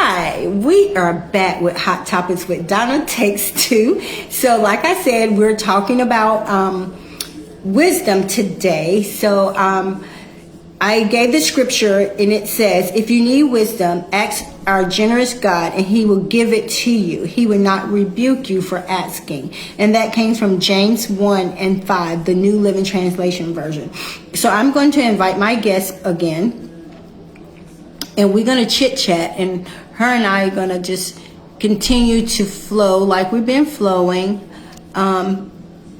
Hi, we are back with Hot Topics with Donna Takes Two. So, like I said, we're talking about wisdom today. So, I gave the scripture and it says, if you need wisdom, ask our generous God and he will give it to you. He will not rebuke you for asking. And that came from James 1:5, the New Living Translation version. So I'm going to invite my guest again and we're going to chit chat, and her and I are going to just continue to flow like we've been flowing.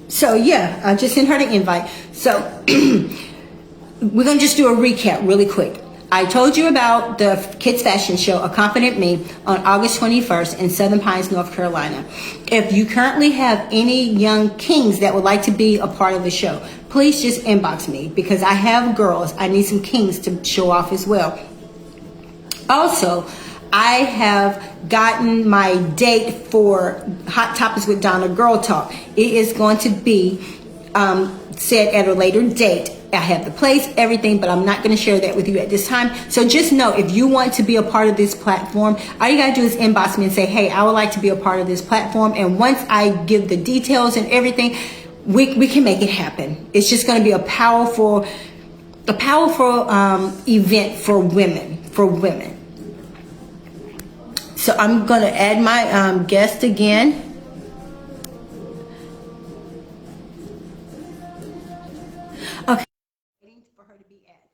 So yeah, I just sent her the invite. So we're going to just do a recap really quick. I told you about the kids fashion show, A Confident Me, on August 21st in Southern Pines, North Carolina. If you currently have any young kings that would like to be a part of the show, please just inbox me because I have girls. I need some kings to show off as well. Also, I have gotten my date for Hot Topics with Donna Girl Talk. It is going to be said at a later date. I have the place, everything, but I'm not going to share that with you at this time. So just know, if you want to be a part of this platform, all you got to do is inbox me and say, hey, I would like to be a part of this platform. And once I give the details and everything, we can make it happen. It's just going to be a powerful event for women. So I'm going to add my guest again. Okay. Waiting for her to be added.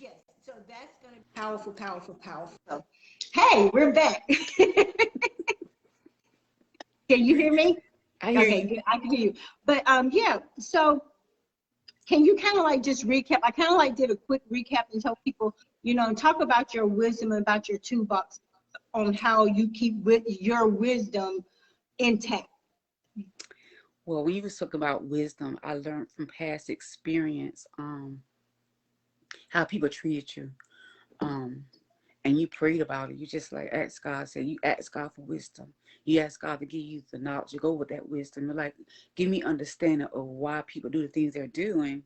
Yes. So that's going to be powerful. Hey, we're back. Can you hear me? I hear you. Good. I can hear you. But yeah. So can you kind of like just recap? I kind of like did a quick recap and tell people, talk about your wisdom, about your toolbox, on how you keep your wisdom intact. Well, when you was talking about wisdom, I learned from past experience how people treated you. And you prayed about it. You just like ask God, said you ask God for wisdom. You ask God to give you the knowledge to go with that wisdom. You're like, give me understanding of why people do the things they're doing.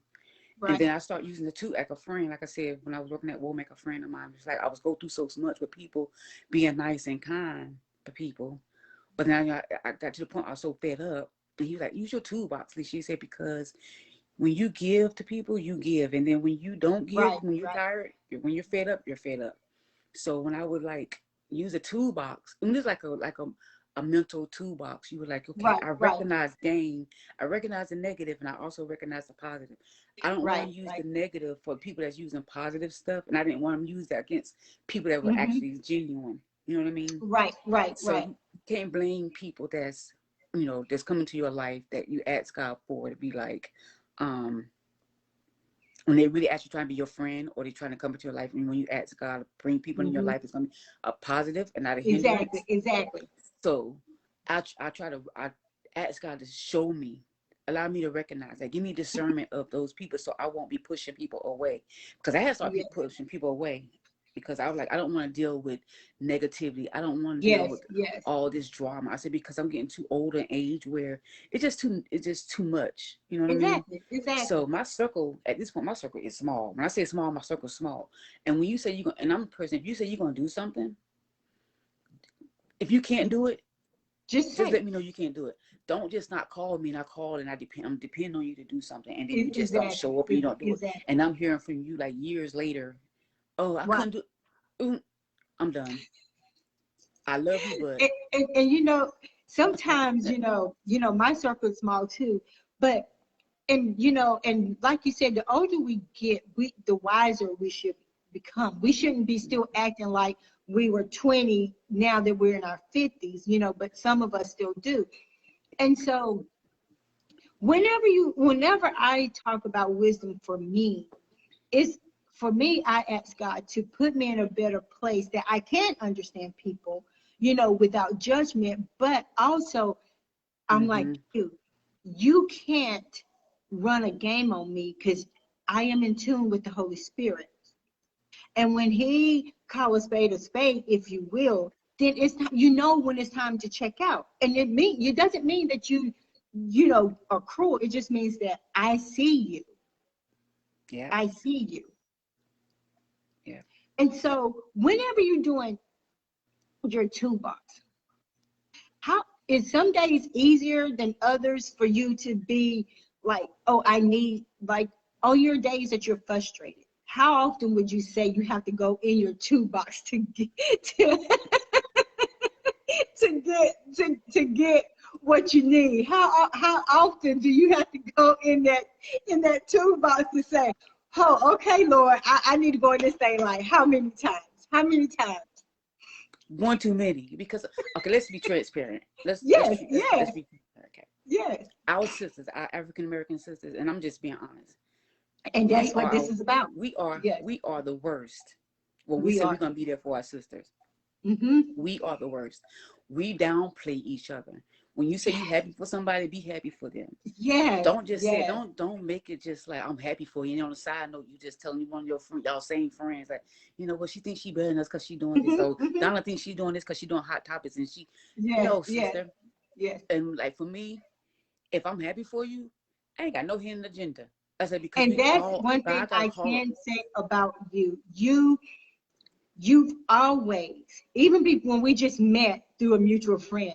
Right. And then I start using the two like a friend. Like I said, when I was working at Womack, a friend of mine was like, I was go through so much with people being nice and kind to people. But now I got to the point I was so fed up. And he was like, use your toolbox. She said, because when you give to people, you give. And then when you don't give, when you're tired, when you're fed up, you're fed up. So when I would like use a toolbox, and it's like a mental toolbox, you were like, okay, I recognize gain, I recognize the negative, and I also recognize the positive. I don't want to use the negative for people that's using positive stuff, and I didn't want them to use that against people that were actually genuine. You know what I mean? Right. So you can't blame people that's that's coming to your life that you ask God for to be like, when they really actually trying to be your friend, or they trying to come into your life, and when you ask God to bring people in your life, it's going to be a positive and not a hindrance. Exactly. So I ask God to show me, allow me to recognize that, give me discernment of those people, so I won't be pushing people away. Because I had started pushing people away, because I was like, I don't want to deal with negativity. I don't want to deal with all this drama. I said, because I'm getting too old in age where it's just too much. You know what I mean? Exactly. So my circle, at this point, my circle is small. When I say small, my circle is small. And when you say and I'm a person, if you say you're going to do something, if you can't do it, just let me know you can't do it. Don't just not call me and I call and I'm depending on you to do something. And then you just don't show up and you don't do it. And I'm hearing from you like years later, oh, I couldn't do it. I'm done. I love you, but and sometimes my circle is small too, but and like you said, the older we get, the wiser we should become. We shouldn't be still acting like we were 20 now that we're in our 50s, but some of us still do. And so whenever I talk about wisdom, for me, I ask God to put me in a better place that I can understand people, without judgment. But also, I'm like, you can't run a game on me, because I am in tune with the Holy Spirit. And when he calls a spade, if you will, then it's time, when it's time to check out. And it doesn't mean that you are cruel. It just means that I see you. Yeah. I see you. Yeah. And so whenever you're doing your toolbox. How is some days easier than others for you to be like, oh, I need, like, all your days that you're frustrated? How often would you say you have to go in your toolbox to get to get what you need? How often do you have to go in that toolbox to say, oh, okay, Lord, I need to go in this thing, like how many times? How many times? One too many. Because okay, let's be transparent. Let's be okay. Yes. Our sisters, our African American sisters, and I'm just being honest. And that's what this is about. We are the worst. When we We say are. we're gonna be there for our sisters, Mm-hmm. we are the worst. We downplay each other. When you say you happy for somebody, be happy for them. Yes. Don't just say, Yes. don't make it just like I'm happy for you. And on the side note, you just telling one of your friends, y'all same friends, like, you know what, she thinks she better than us because she doing this. So Donna thinks she doing this because she doing hot topics, and she, no, sister. Yes. And like for me, if I'm happy for you, I ain't got no hidden agenda. I said, because And that's one thing I can say about you. You've always, even when we just met through a mutual friend,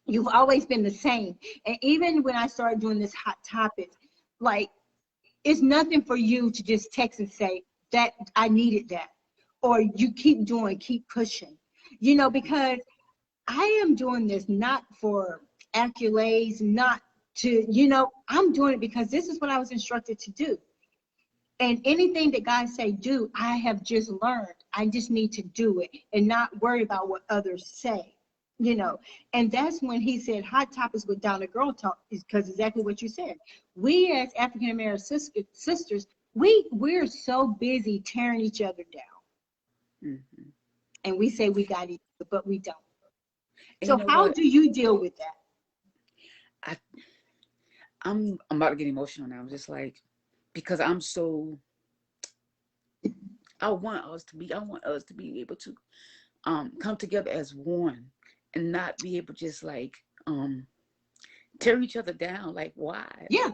you've always been the same. And even when I started doing this hot topic, like, it's nothing for you to just text and say that I needed that, or you keep pushing, because I am doing this not for accolades, not to, I'm doing it because this is what I was instructed to do. And anything that God say do, I have just learned. I just need to do it and not worry about what others say, And that's when he said hot topics with Donna Girl Talk, is because exactly what you said. We as African American sisters, we're so busy tearing each other down. Mm-hmm. And we say we got each other, but we don't. And so how do you deal with that? I'm about to get emotional now. I'm just like, because I'm so, I want us to be able to come together as one and not be able to just like tear each other down. Like, why? Yeah.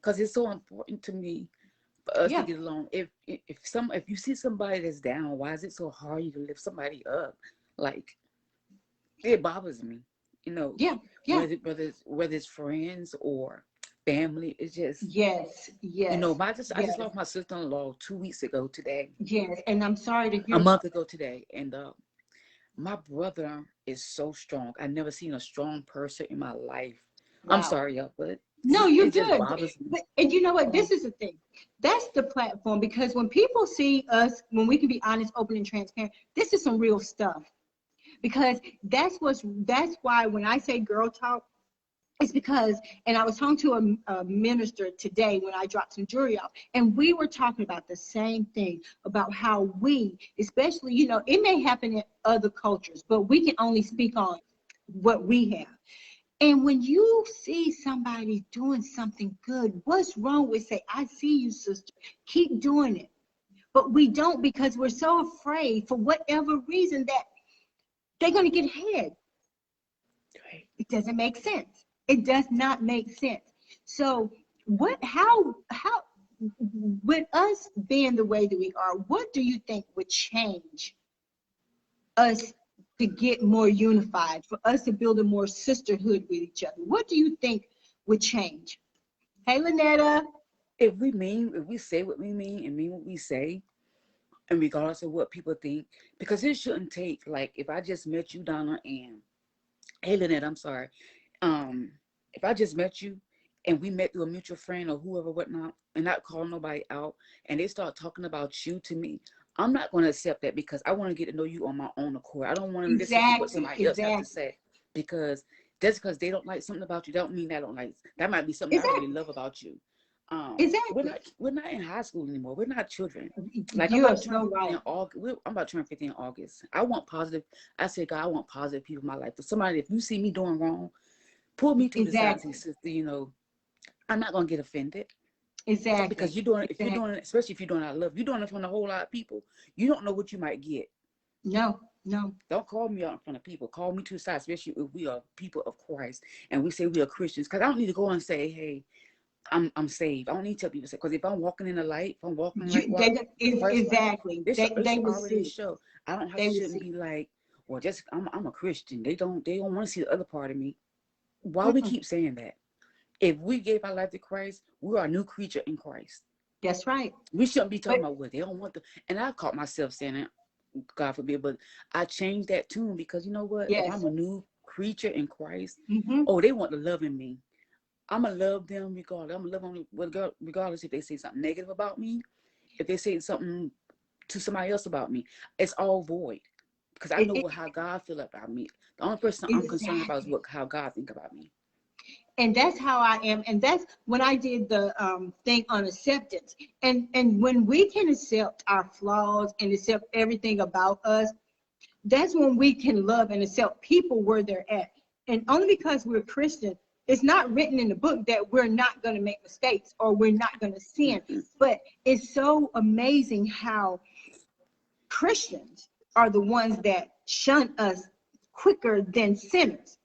Because it's so important to me for us to get along. If you see somebody that's down, why is it so hard you to lift somebody up? Like, it bothers me, Yeah. Whether it's friends or family. It's just yes. I just lost my sister-in-law 2 weeks ago today. Yes, and I'm sorry to hear. A month ago today, and my brother is so strong. I've never seen a strong person in my life. Wow. I'm sorry, y'all, but no, you're good. Just bothers me. And you know what? This is the thing. That's the platform, because when people see us, when we can be honest, open, and transparent, this is some real stuff. Because that's why when I say girl talk, it's because, and I was talking to a minister today when I dropped some jewelry off, and we were talking about the same thing, about how we, especially, it may happen in other cultures, but we can only speak on what we have. And when you see somebody doing something good, what's wrong with say, I see you, sister, keep doing it. But we don't, because we're so afraid for whatever reason that they're going to get ahead. Right. It doesn't make sense. It does not make sense. So how, with us being the way that we are, what do you think would change us to get more unified, for us to build a more sisterhood with each other? What do you think would change? Hey, Lynetta. If we say what we mean and mean what we say, and regardless of what people think, because it shouldn't take, like, if I just met you, Donna, and hey, Lynette, I'm sorry. If I just met you and we met through a mutual friend or whoever, whatnot, and not call nobody out, and they start talking about you to me, I'm not going to accept that, because I want to get to know you on my own accord. I don't want to listen to what somebody else has to say, because just because they don't like something about you, don't mean I don't like. That might be something I really love about you. Exactly. We're not in high school anymore. We're not children. Like, you are so right. I'm about to turn 50 in August. I want positive. I say, God, I want positive people in my life. For somebody, if you see me doing wrong, pull me to the side, sister. I'm not gonna get offended. Exactly. Because you're doing it. If you're doing it, especially if you're doing it out of love, you're doing it in front of a whole lot of people. You don't know what you might get. No. Don't call me out in front of people. Call me to the side, especially if we are people of Christ and we say we are Christians. Because I don't need to go and say, hey, I'm saved. I don't need to tell people, because if I'm walking in the light, if I'm walking exactly. they will already show. I don't have to be like, well, just I'm a Christian. They don't want to see the other part of me. Why we Mm-mm. keep saying that? If we gave our life to Christ, we are a new creature in Christ. That's right. We shouldn't be But talking about what they don't want to. And I caught myself saying it, God forbid, but I changed that tune because you know what? If I'm yes. a new creature in Christ, Mm-hmm. oh, they want the love in me. I'm gonna love them regardless. I'm gonna love them regardless if they say something negative about me, if they say something to somebody else about me. It's all void because I It, know it, how God feel about me. The only person I'm concerned about is exactly. how God think about me. And that's how I am. And that's when I did the thing on acceptance. And when we can accept our flaws and accept everything about us, that's when we can love and accept people where they're at. And only because we're Christian, it's not written in the book that we're not going to make mistakes or we're not going to sin. Mm-hmm. But it's so amazing how Christians are the ones that shun us quicker than sinners.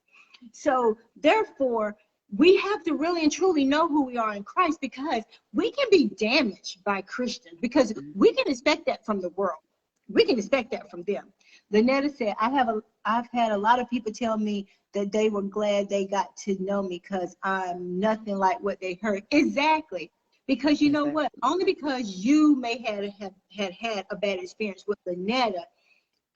So therefore, we have to really and truly know who we are in Christ, because we can be damaged by Christians, because we can expect that from the world. We can expect that from them. Lynetta said, I've had a lot of people tell me that they were glad they got to know me because I'm nothing like what they heard. Exactly. Because you know what? Exactly. Only because you may have had a bad experience with Lynetta,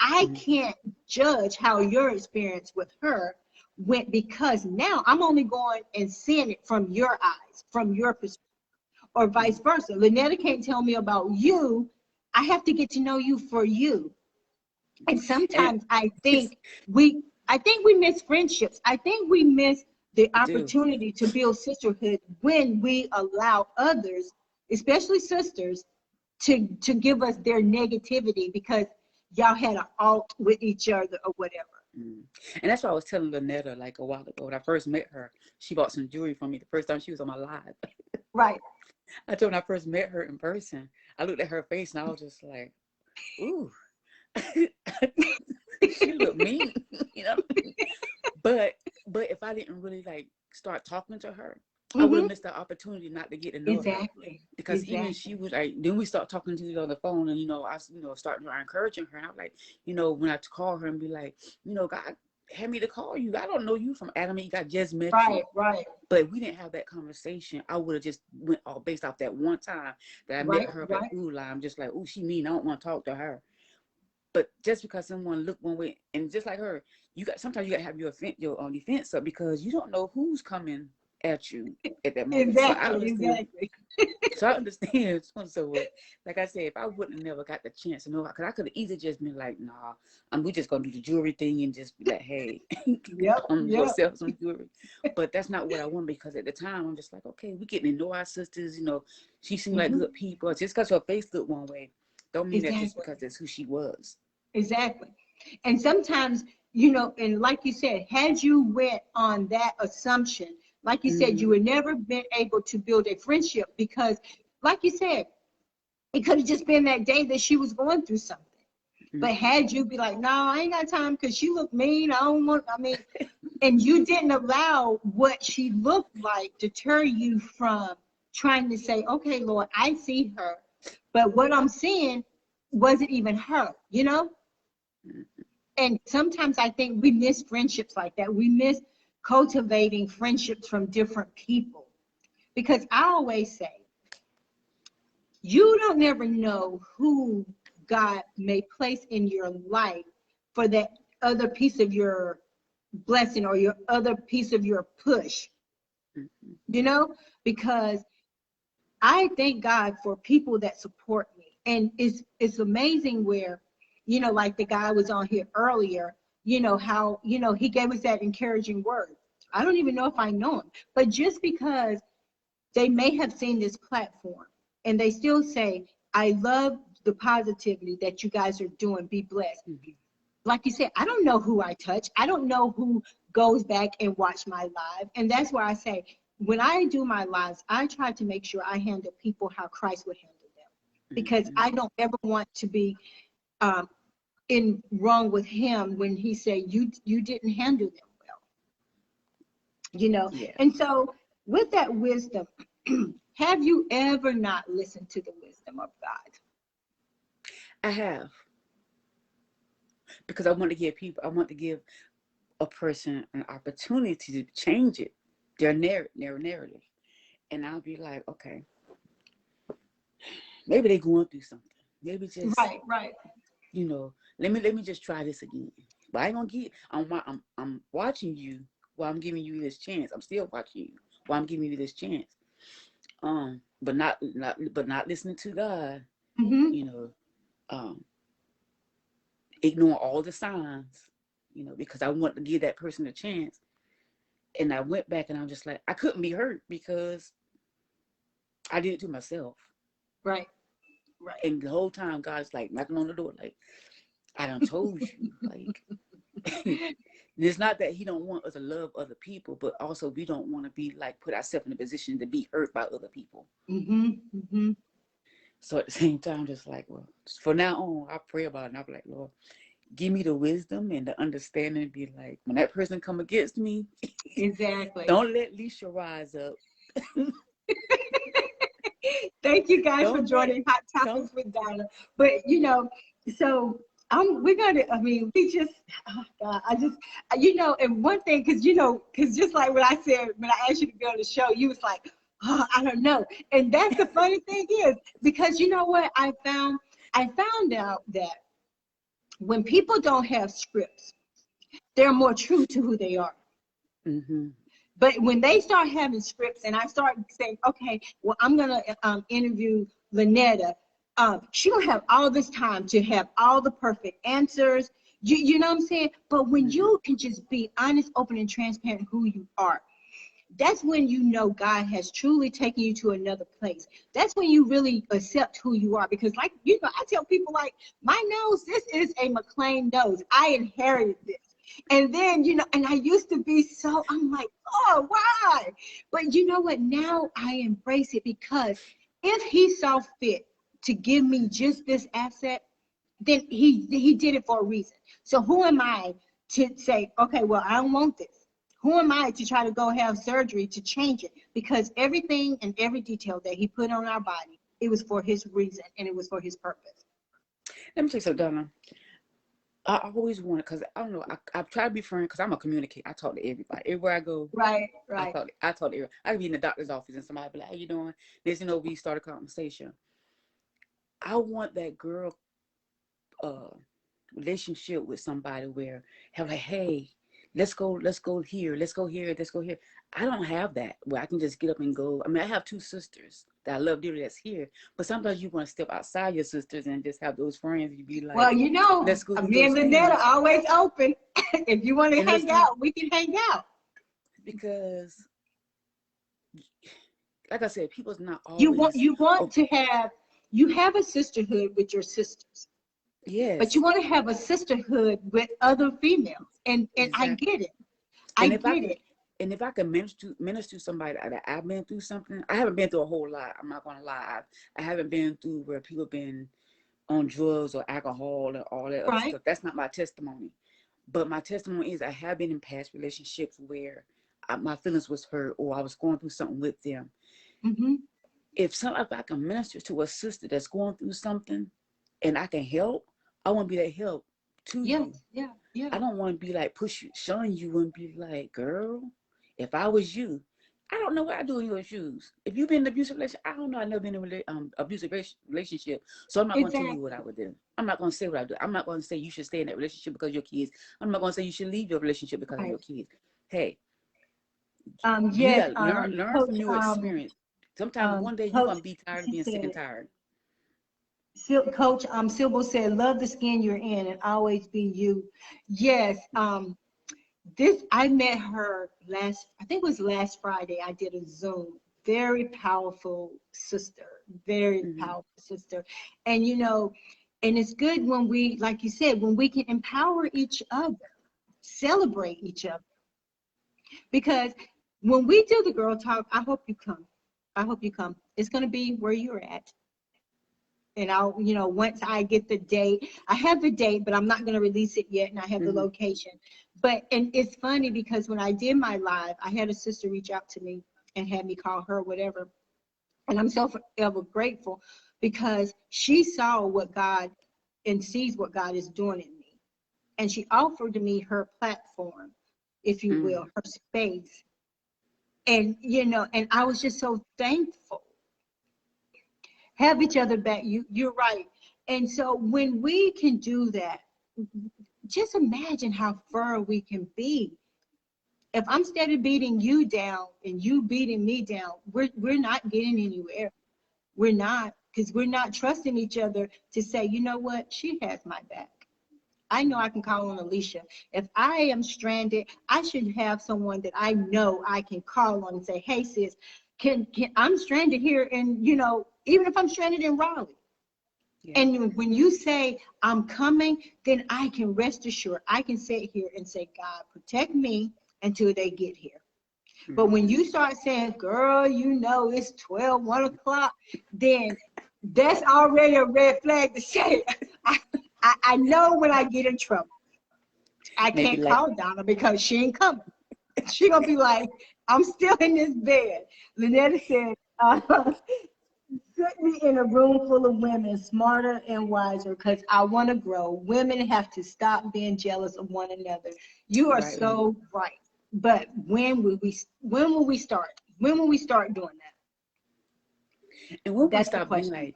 I Mm-hmm. can't judge how your experience with her went, because now I'm only going and seeing it from your eyes, from your perspective, or vice versa. Lynetta can't tell me about you. I have to get to know you for you. And And sometimes I it's, think we miss friendships. I think we miss the I do. opportunity to build sisterhood when we allow others, especially sisters, to give us their negativity because y'all had an alt with each other or whatever. Mm. And that's what I was telling Lynetta like a while ago. When I first met her, she bought some jewelry from me the first time she was on my live. Right. I told her when I first met her in person, I looked at her face and I was just like, ooh, she looked mean, you know. But but if I didn't really like start talking to her, I would Mm-hmm. have missed the opportunity not to get to know her. Exactly. Because even she Exactly. was like, then we start talking to each other on the phone, and starting to encouraging her. And I'm like, when I call her and be like, God had me to call you. I don't know you from Adam and Eve. I just met you. Right. Right. But if we didn't have that conversation, I would have just went all based off that one time that I met Right. her up at Right. Food Line. I'm just like, oh, she mean. I don't want to talk to her. But just because someone looked one way, and just like her, sometimes you gotta have your own defense up because you don't know who's coming at you at that moment. So I Exactly. understand. Exactly. So I understand. So like I said, if I wouldn't have never got the chance to know, because I could have easily just been like, nah, we just gonna do the jewelry thing and just be like, hey, Yep. I'm gonna Yep. sell some jewelry. But that's not what I want, because at the time I'm just like, okay, we getting to know our sisters. She seemed like Mm-hmm. good people. Just because her face looked one way, don't mean that just Exactly. because that's who she was. Exactly. And sometimes, and like you said, had you went on that assumption, like you said, you Mm-hmm. would never been able to build a friendship because, like you said, it could have just been that day that she was going through something. But Mm-hmm. had you be like, no, I ain't got time because she looked mean. And you didn't allow what she looked like deter you from trying to say, okay, Lord, I see her. But what I'm seeing wasn't even her, And sometimes I think we miss friendships like that. We miss cultivating friendships from different people. Because I always say, you don't never know who God may place in your life for that other piece of your blessing or your other piece of your push, Mm-hmm. because I thank God for people that support me. And it's amazing where, like the guy was on here earlier, how, he gave us that encouraging word. I don't even know if I know him, but just because they may have seen this platform and they still say, I love the positivity that you guys are doing. Be blessed. Mm-hmm. Like you said, I don't know who I touch. I don't know who goes back and watch my live. And that's why I say, when I do my lives, I try to make sure I handle people how Christ would handle them. Because Mm-hmm. I don't ever want to be um, in wrong with him when he said, you didn't handle them well. Yeah, And so with that wisdom, have you ever not listened to the wisdom of God? I have. because I want to give a person an opportunity to change it, their narrative. And I'll be like, okay, maybe they're going through something. Maybe just, right. you know, let me just try this again. But I ain't gonna get. I'm watching you while I'm giving you this chance. I'm still watching you while I'm giving you this chance. But not listening to God. Mm-hmm. You know, ignoring all the signs. You know, because I want to give that person a chance. And I went back and I'm just like, I couldn't be hurt because I did it to myself. Right. And the whole time God's like knocking on the door, like, I done told you, like, it's not that he don't want us to love other people, but also we don't want to be like put ourselves in a position to be hurt by other people. So at the same time, just like, well, for now on, I pray about it and I'll be like, Lord, give me the wisdom and the understanding to be like, when that person come against me, Exactly. don't let Leisha rise up. Thank you guys for joining Hot Topics with Donna. But so we're gonna. I mean, we just. Oh God, and one thing, because just like what I said when I asked you to be on the show, you was like, oh, I don't know. And that's the funny thing is because you know what I found out that when people don't have scripts, they're more true to who they are. Mm-hmm. But when they start having scripts and I start saying, okay, well, I'm going to interview Lynetta, she will have all this time to have all the perfect answers. You know what I'm saying? But when you can just be honest, open, and transparent who you are, that's when you know God has truly taken you to another place. That's when you really accept who you are. Because I tell people like, my nose, this is a McLean nose. I inherited this. And then, and I used to be I'm like, oh, why? But you know what? Now I embrace it because if he saw fit to give me just this asset, then he did it for a reason. So who am I to say, okay, well, I don't want this? Who am I to try to go have surgery to change it? Because everything and every detail that he put on our body, it was for his reason and it was for his purpose. Let me tell you something, Donna. I always wanted, because I don't know, I try to be friends because I'm a communicator. I talk to everybody. Everywhere I go, right. I talk to everybody. I could be in the doctor's office and somebody be like, how you doing? This, we start a conversation. I want that girl relationship with somebody where have like, hey, let's go here. I don't have that where I can just get up and go. I mean, I have two sisters that I love dearly that's here, but sometimes you want to step outside your sisters and just have those friends. You be like, well, let's go do me and Lynetta are always open. If you want to hang out, we can hang out. Because, like I said, people's not always. You want to have a sisterhood with your sisters. Yes. But you want to have a sisterhood with other females, and exactly. I get it. I get it. And if I can minister to somebody that I've been through something, I haven't been through a whole lot. I'm not gonna lie. I haven't been through where people have been on drugs or alcohol or all that other stuff. That's not my testimony. But my testimony is I have been in past relationships where my feelings was hurt or I was going through something with them. Mm-hmm. If I can minister to a sister that's going through something and I can help, I want to be that help to you. Yeah. I don't want to be like showing you and be like, girl, if I was you, I don't know what I do in your shoes. If you've been in an abusive relationship, I don't know. I've never been in an abusive relationship. So I'm not going to tell you what I would do. I'm not going to say what I do. I'm not going to say you should stay in that relationship because of your kids. I'm not going to say you should leave your relationship because of your kids. Hey, yes, you gotta learn Coach, from your experience. Sometimes one day you're going to be tired of being sick and tired. Coach Silbo said, love the skin you're in and always be you. Yes. I met her I think it was last Friday. I did a Zoom. Very powerful sister. Very powerful sister. And and it's good when we, like you said, when we can empower each other, celebrate each other. Because when we do the girl talk, I hope you come. It's going to be where you're at. And I'll, once I get the date, I have the date, but I'm not going to release it yet. And I have the location. And it's funny because when I did my live, I had a sister reach out to me and had me call her, whatever. And I'm so forever grateful because she saw what God and sees what God is doing in me. and she offered me her platform, if you will, her space. And, you know, and I was just so thankful. Have each other back. You're right. And so when we can do that, just imagine how far we can be. If I'm steady beating you down and you beating me down, we're not getting anywhere. We're not, because we're not trusting each other to say, you know what, she has my back. I know I can call on Alicia. If I am stranded, I should have someone that I know I can call on and say, hey sis, can I'm stranded here, and you know, even if I'm stranded in Raleigh. Yeah. And when you say I'm coming, then I can rest assured. I can sit here and say, God, protect me until they get here. Mm-hmm. But when you start saying, girl, you know, it's 12, 1 o'clock, then that's already a red flag to say, I know when I get in trouble. I can't call Donna because she ain't coming. She gonna be like, I'm still in this bed. Lynetta said, put me in a room full of women smarter and wiser because I want to grow. Women have to stop being jealous of one another. You are so right. But when will we start? When will we start doing that? And when we stop being like,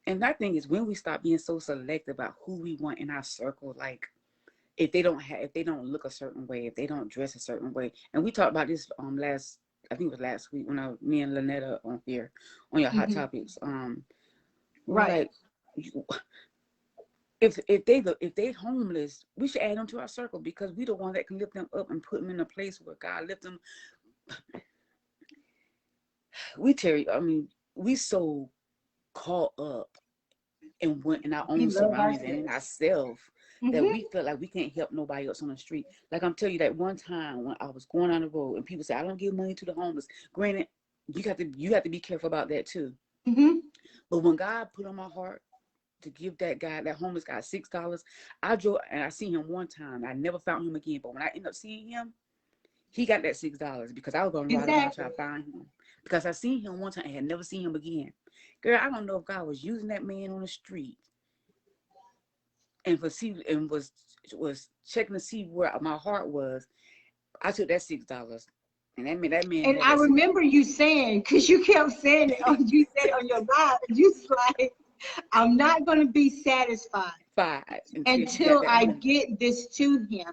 and that thing is when we stop being so selective about who we want in our circle, like if they don't look a certain way, if they don't dress a certain way. And we talked about this I think it was last week when me and Lynetta on here on your hot topics. Right. Like, if they homeless, we should add them to our circle because we the one that can lift them up and put them in a place where God lift them. We so caught up in our own surroundings and in ourselves that we feel like we can't help nobody else on the street. Like I'm telling you that one time when I was going on the road and people say I don't give money to the homeless. Granted, you have to be careful about that too. But when God put on my heart to give that homeless guy $6, I drove and I seen him one time. I never found him again. But when I ended up seeing him, he got that $6 because I was going to ride around trying to find him. Because I seen him one time and had never seen him again. Girl, I don't know if God was using that man on the street and was checking to see where my heart was. I took that $6. And that man. And I remember you saying, because you kept saying it, you said it on your live, you was like, I'm not going to be satisfied until I get this to him.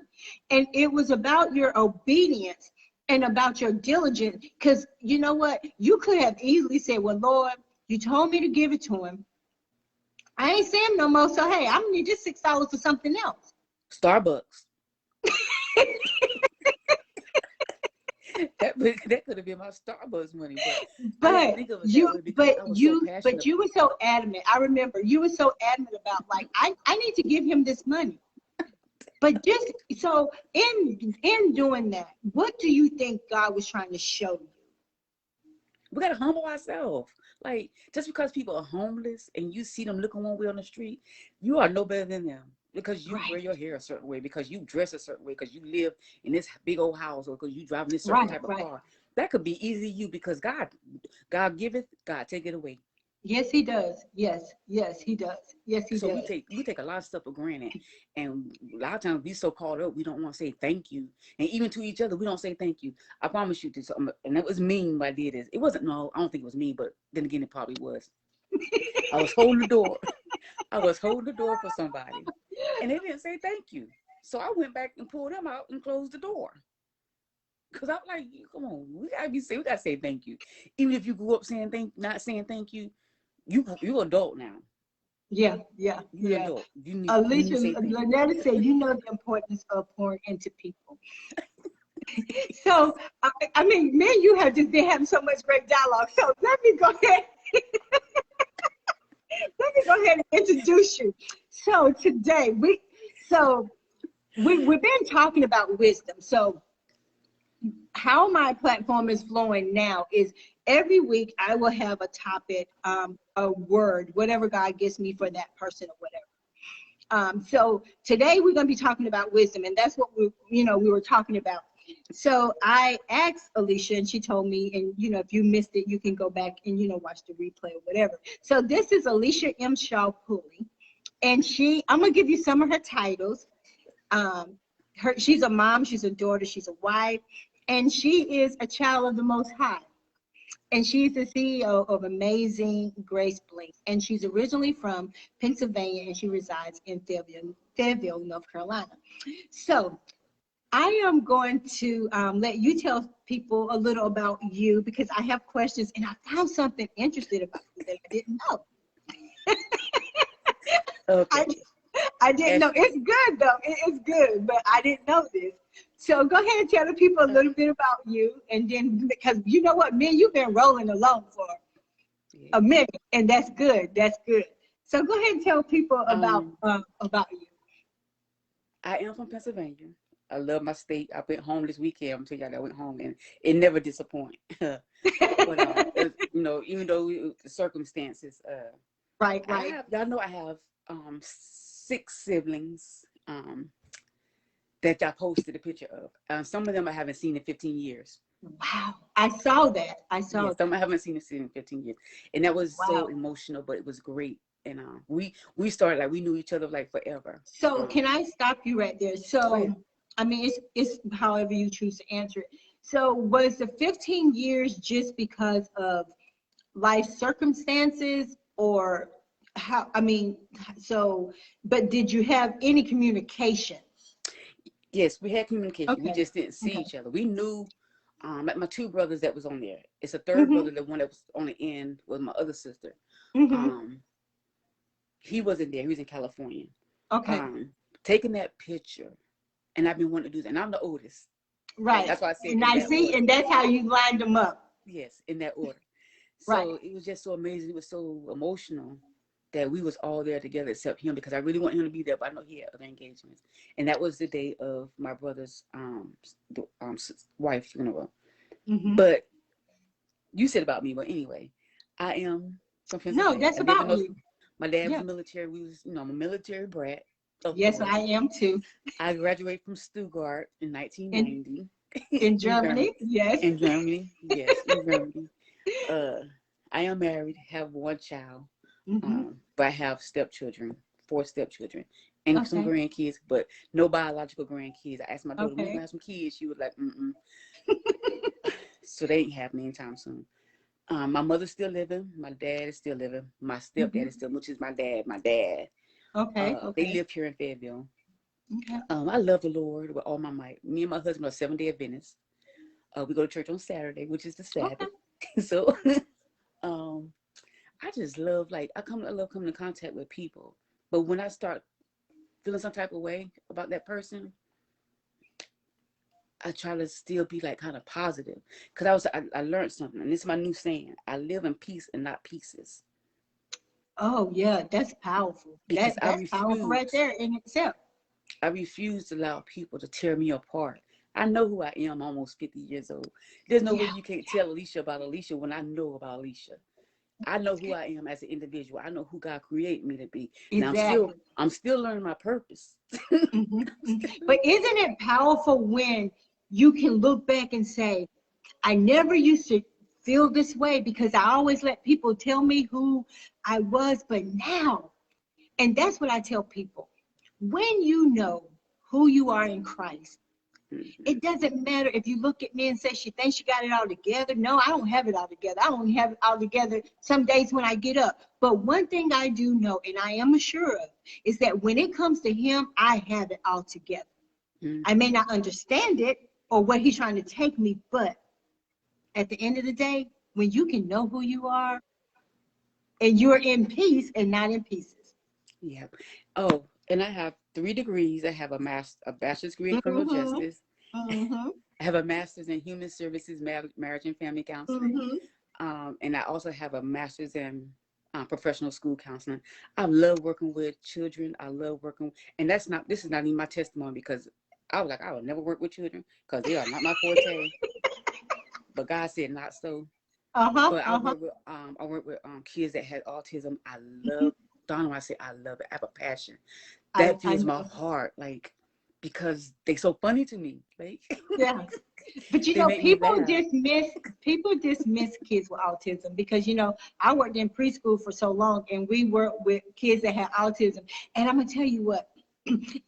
And it was about your obedience and about your diligence. Because you know what? You could have easily said, well, Lord, you told me to give it to him. I ain't saying no more. So, hey, I'm going to need just $6 for something else. Starbucks. That could have been my Starbucks money, but you were so adamant. I remember you were so adamant about like I need to give him this money. But just so in doing that, what do you think God was trying to show you? We gotta humble ourselves. Like just because people are homeless and you see them looking one way on the street, you are no better than them. Because you wear your hair a certain way, because you dress a certain way, because you live in this big old house, or because you drive this certain type of car. That could be easy to you because God giveth, God take it away. Yes, he does. Yes, he does. Yes, he does. So we take a lot of stuff for granted, and a lot of times we so caught up we don't want to say thank you, and even to each other we don't say thank you. I promise you this, and it was mean when I did this. It wasn't. No, I don't think it was mean, but then again it probably was. I was holding the door. I was holding the door for somebody, and they didn't say thank you. So I went back and pulled them out and closed the door. Cause I'm like, come on, we gotta say thank you. Even if you grew up not saying thank you, you adult now. Yeah. Adult. Alicia, Lynetta said, you know the importance of pouring into people. So, I mean, me and you have just been having so much great dialogue. So let me go ahead. Let me go ahead and introduce you. So today we've been talking about wisdom. So how my platform is flowing now is every week I will have a topic, a word, whatever God gives me for that person or whatever. So today we're going to be talking about wisdom, and that's what we were talking about. So I asked Alicia, and she told me, and if you missed it, you can go back and watch the replay or whatever. So this is Alesia M. Shaw-Pulley, and I'm gonna give you some of her titles. She's a mom, she's a daughter, she's a wife, and she is a child of the Most High. And she's the CEO of Amazing Grace Blink. And she's originally from Pennsylvania, and she resides in Fayetteville, North Carolina. So I am going to let you tell people a little about you, because I have questions, and I found something interesting about you that I didn't know. Okay. I didn't know. It's good, though. It's good, but I didn't know this. So go ahead and tell the people a little bit about you, and then, because you know what, man, you've been rolling along for a minute, and that's good. That's good. So go ahead and tell people about you. I am from Pennsylvania. I love my state. I went home this weekend. I'm telling y'all, I went home, and it never disappoints. But you know, even though the circumstances, right. Y'all know I have 6 siblings that I posted a picture of. Some of them I haven't seen in 15 years. Wow, I saw that. Some I haven't seen in 15 years, and that was so emotional, but it was great. And we started like we knew each other like forever. So can I stop you right there? So I mean, it's however you choose to answer it. So was the 15 years just because of life circumstances, or how? I mean, so, but did you have any communication? Yes, we had communication. Okay. We just didn't see each other. We knew, like my 2 brothers that was on there. It's a third brother, the one that was on the end was my other sister. He wasn't there. He was in California. Okay. Taking that picture, and I've been wanting to do that. And I'm the oldest. Right. That's why I said. And I see, and that's how you lined them up. Yes, in that order. So it was just so amazing. It was so emotional that we was all there together except him, because I really want him to be there, but I know he had other engagements. And that was the day of my brother's wife's funeral. But you said about me, but anyway, I am from Pennsylvania. No, that's about you. My dad was military. We was, I'm a military brat. Yes, I am too. I graduated from Stuttgart in 1990. In Germany, yes. In Germany, yes, in Germany. I am married, have 1 child, but I have stepchildren, 4 stepchildren, and some grandkids, but no biological grandkids. I asked my daughter, when we have some kids, she was like, So they ain't happening anytime soon. My mother's still living. My dad is still living. My stepdad is still, which is my dad. Okay. They live here in Fayetteville. Okay. I love the Lord with all my might. Me and my husband are Seventh-day Adventists. We go to church on Saturday, which is the Sabbath. Okay. So, I just love, I love coming in contact with people. But when I start feeling some type of way about that person, I try to still be kind of positive, because I learned something, and this is my new saying: I live in peace and not pieces. Oh yeah, that's powerful. That's powerful right there in itself. I refuse to allow people to tear me apart. I know who I am. Almost 50 years old. There's no way you can't tell Alicia about Alicia when I know about Alicia. I know who I am as an individual. I know who God created me to be. Exactly. Now I'm still learning my purpose. But isn't it powerful when you can look back and say, I never used to feel this way, because I always let people tell me who I was, but now, and that's what I tell people, when you know who you are in Christ, it doesn't matter if you look at me and say she thinks she got it all together. No, I don't have it all together. I don't have it all together some days when I get up. But one thing I do know, and I am assured of, is that when it comes to him, I have it all together. I may not understand it or what he's trying to take me, but at the end of the day, when you can know who you are and you're in peace and not in pieces. Yeah. Oh, and I have 3 degrees. I have a bachelor's degree in criminal justice. I have a master's in human services, marriage and family counseling. And I also have a master's in professional school counseling. I love working with children. I love working, and this is not even my testimony, because I was like, I would never work with children because they are not my forte. But God said not so. But I work with kids that had autism. I love Donna. When I say I love it, I have a passion that fills my heart, because they're so funny to me. Yeah. But people dismiss kids with autism, because I worked in preschool for so long, and we worked with kids that had autism, and I'm gonna tell you what,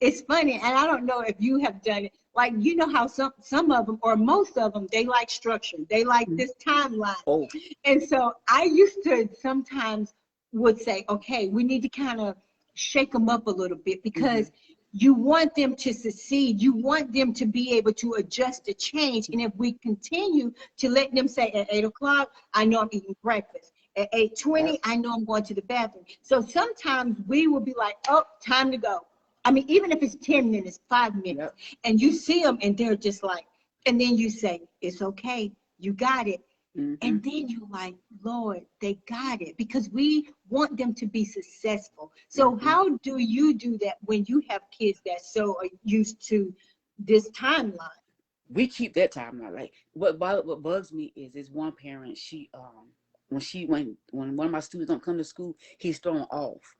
it's funny, and I don't know if you have done it. Like, you know how some of them, or most of them, they like structure. They like this timeline. Oh, And so I used to sometimes would say, okay, we need to kind of shake them up a little bit, because you want them to succeed. You want them to be able to adjust to change. And if we continue to let them say at 8 o'clock, I know I'm eating breakfast. At 8:20, I know I'm going to the bathroom. So sometimes we will be like, oh, time to go. I mean, even if it's 10 minutes, 5 minutes, and you see them and they're just like, and then you say, it's okay, you got it. And then you're like, Lord, they got it, because we want them to be successful. So how do you do that when you have kids that so are used to this timeline? We keep that timeline. Like, what bugs me is one parent, she when one of my students don't come to school, he's thrown off.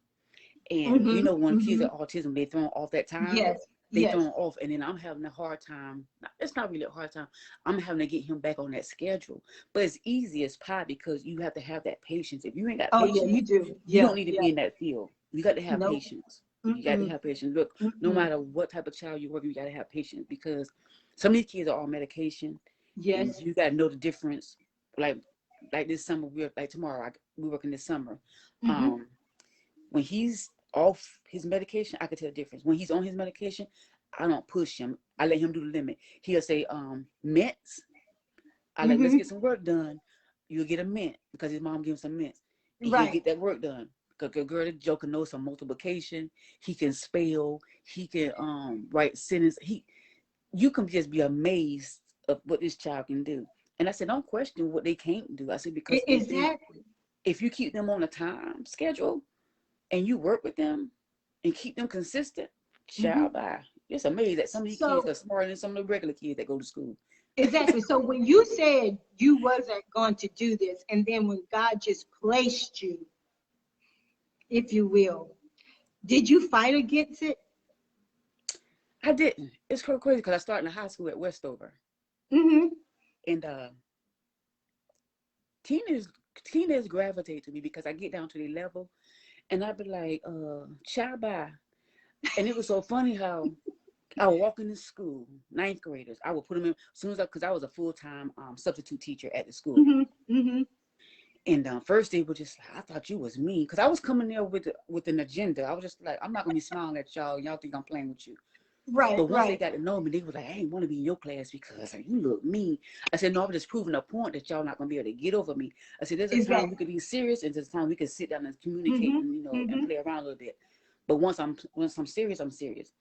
And you know, when kids have autism, they thrown off that time. Yes. They Yes. thrown off, and then I'm having a hard time. It's not really a hard time. I'm having to get him back on that schedule. But it's easy as pie, because you have to have that patience. If you ain't got Oh, patience, yeah, you do. you Yeah. don't need to be in that field. You got to have Nope. patience. You got to have patience. Look, no matter what type of child you're working, you got to have patience, because some of these kids are on medication. Yes. And you got to know the difference. Like this summer, like tomorrow, we're working this summer. When he's off his medication, I can tell the difference. When he's on his medication, I don't push him. I let him do the limit. He'll say, mints. I like, let's get some work done. You'll get a mint, because his mom gives him some mints. And he'll get that work done. Because the girl, the Joker knows some multiplication. He can spell. He can write sentence. You can just be amazed of what this child can do. And I said, don't question what they can't do. I said, because if you keep them on a time schedule, and you work with them and keep them consistent, child, bye. It's amazing that some of these kids are smarter than some of the regular kids that go to school. Exactly. So when you said you wasn't going to do this, and then when God just placed you, if you will, did you fight against it? I didn't. It's crazy, because I started in high school at Westover. And teenagers gravitate to me, because I get down to their level, and I'd be like, child, bye. And it was so funny how I would walk into school, ninth graders. I would put them in, as soon as because I was a full-time substitute teacher at the school. And first they were just like, I thought you was mean, because I was coming there with an agenda. I was just like, I'm not gonna be smiling at y'all. Y'all think I'm playing with you. Right. But once they got to know me, they was like, I ain't want to be in your class because you look mean. I said, no, I'm just proving a point that y'all not gonna be able to get over me. I said, there's a time we could be serious, and there's a time we can sit down and communicate and and play around a little bit. But once I'm serious, I'm serious.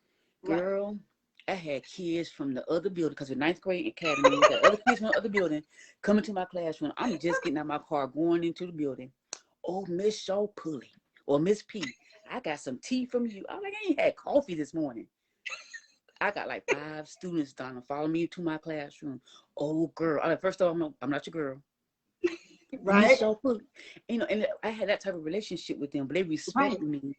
Girl, I had kids from the other building, because the ninth grade academy, the other kids from the other building coming to my classroom. I'm just getting out of my car, going into the building. Oh, Miss Shaw-Pulley or Miss P, I got some tea from you. I'm like, I ain't had coffee this morning. I got like 5 students down to follow me to my classroom. Oh, girl. First of all, I'm not your girl. Right. Miss Shaw-Pulley. And I had that type of relationship with them, but they respect me.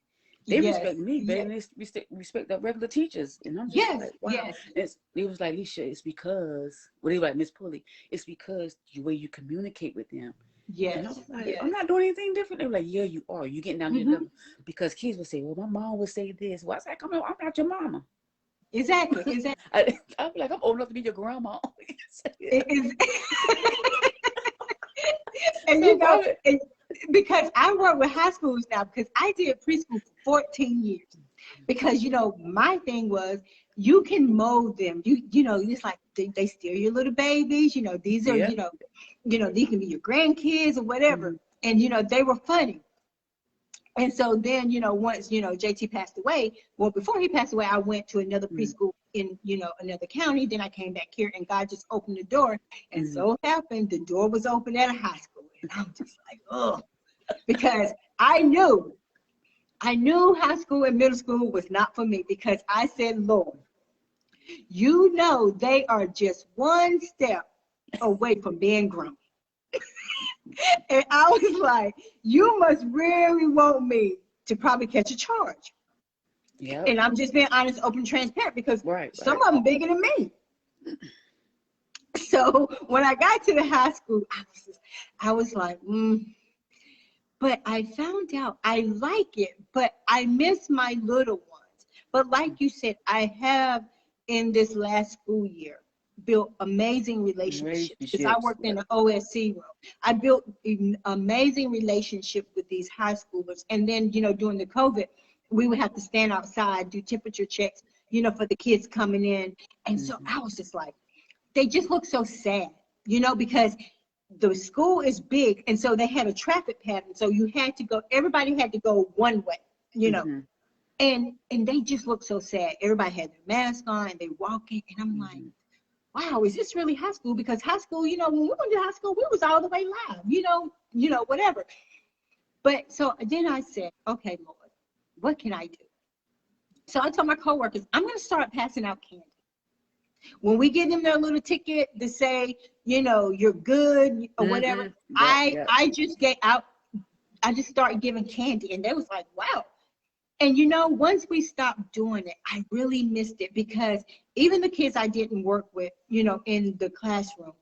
They respect me better than they respect the regular teachers. And I'm just like, wow. It was like, Alicia, it's because, they were like, Miss Pulley, it's because the way you communicate with them. And I was like, I'm not doing anything different. They were like, yeah, you are. You're getting down to the level. Because kids would say, well, my mom would say this. Well, I said, I'm not your mama. Exactly. I'd be like, I'm old enough to be your grandma. And because I work with high schools now, because I did preschool for 14 years. Because my thing was, you can mold them. It's like they still your little babies. These are these can be your grandkids or whatever. And they were funny. And so then, once, JT passed away, well, before he passed away, I went to another preschool in, another county. Then I came back here, and God just opened the door. And so happened, the door was open at a high school. And I'm just like, oh, because I knew high school and middle school was not for me, because I said, Lord, they are just one step away from being grown. And I was like, you must really want me to probably catch a charge. Yeah. And I'm just being honest, open, transparent, because some of them bigger than me. So when I got to the high school, I was like, But I found out I like it, but I miss my little ones. But like you said, I have in this last school year built amazing relationships because I worked in the OSC room. I built an amazing relationship with these high schoolers. And then, you know, during the COVID, we would have to stand outside, do temperature checks, you know, for the kids coming in. And so I was just like, they just look so sad, you know, because the school is big. And so they had a traffic pattern. So you had to go, everybody had to go one way, you know. And they just look so sad. Everybody had their mask on and they walking. And I'm like, wow, is this really high school? Because high school, you know, when we went to high school, we was all the way live, you know, whatever. But so then I said, okay, Lord, what can I do? So I told my coworkers, I'm going to start passing out candy. When we give them their little ticket to say, you know, you're good or whatever, I just get out. I just started giving candy, and they was like, wow. And, you know, once we stopped doing it, I really missed it because even the kids I didn't work with, you know, in the classroom,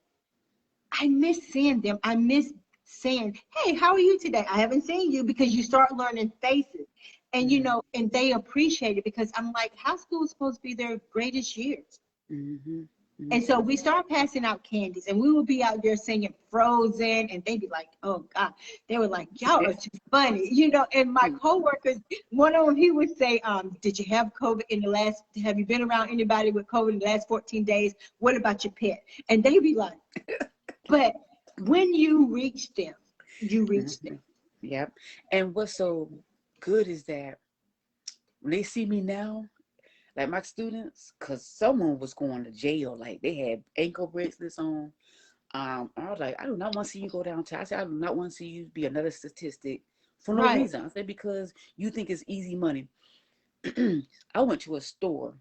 I miss seeing them. I miss saying, hey, how are you today? I haven't seen you, because you start learning faces. And, you know, and they appreciate it because I'm like, high school is supposed to be their greatest years. And so we started passing out candies, and we would be out there singing Frozen, and they'd be like, oh God, they were like, y'all are too funny, you know. And my coworkers, one of them, he would say, did you have COVID have you been around anybody with COVID in the last 14 days? What about your pet? And they'd be like, but when you reach them, you reach them. Yep. And what's so good is that when they see me now, like my students, because someone was going to jail, like they had ankle bracelets on. I was like, I do not want to see you go downtown. I said, I do not want to see you be another statistic for no reason. I said, because you think it's easy money. I went to a store,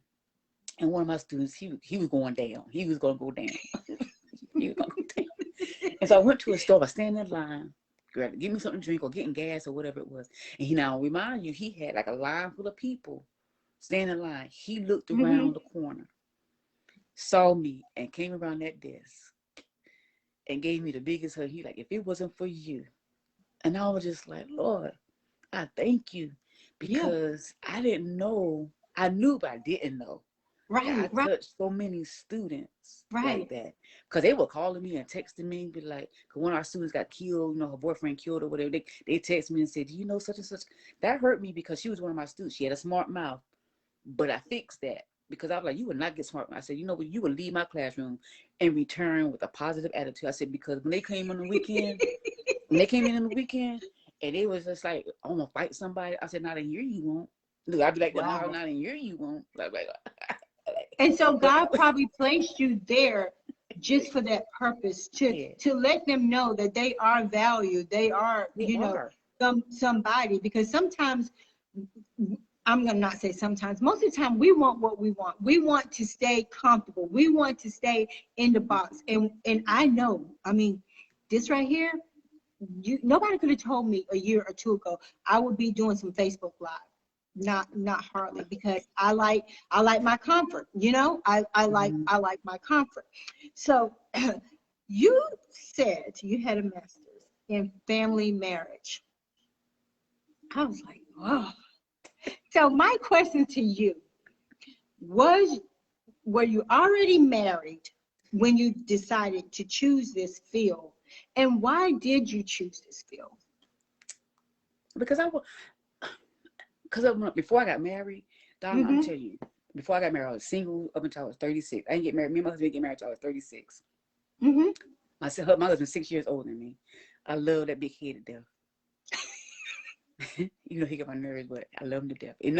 and one of my students, he was going down. He was going to go down. He was going to go down. And so I went to a store. I stand in line, give me something to drink or getting gas or whatever it was. And he, now remind you, he had like a line full of people standing in line. He looked around the corner, saw me, and came around that desk and gave me the biggest hug. He like, if it wasn't for you. And I was just like, Lord, I thank you, because I didn't know. I knew, but I didn't know. I touched so many students like that, because they were calling me and texting me, be like, because one of our students got killed, you know, her boyfriend killed or whatever. They texted me and said, do you know such and such? That hurt me because she was one of my students. She had a smart mouth, but I fixed that because I was like, you would not get smart. I said, you know what, you would leave my classroom and return with a positive attitude. I said, because when they came on the weekend, when they came in on the weekend, and they was just like, I want to fight somebody. I said, not in here you won't. Look, I'd be like, no, not in here you won't. Like, and so God probably placed you there just for that purpose, to let them know that they are valued. They are, you know, somebody, because sometimes, I'm going to not say sometimes, most of the time we want what we want. We want to stay comfortable. We want to stay in the box. And I know, I mean, this right here, nobody could have told me a year or two ago I would be doing some Facebook Live. Not hardly, because I like my comfort, you know. I like my comfort. So you said you had a master's in family marriage. I was like, oh. So my question to you was, were you already married when you decided to choose this field? And why did you choose this field? Because before I got married, Donna, I'm telling you, before I got married, I was single up until I was 36. I didn't get married. Me and my husband didn't get married until I was 36. My husband's 6 years older than me. I love that big head to death. You know, he got my nerves, but I love him to death. And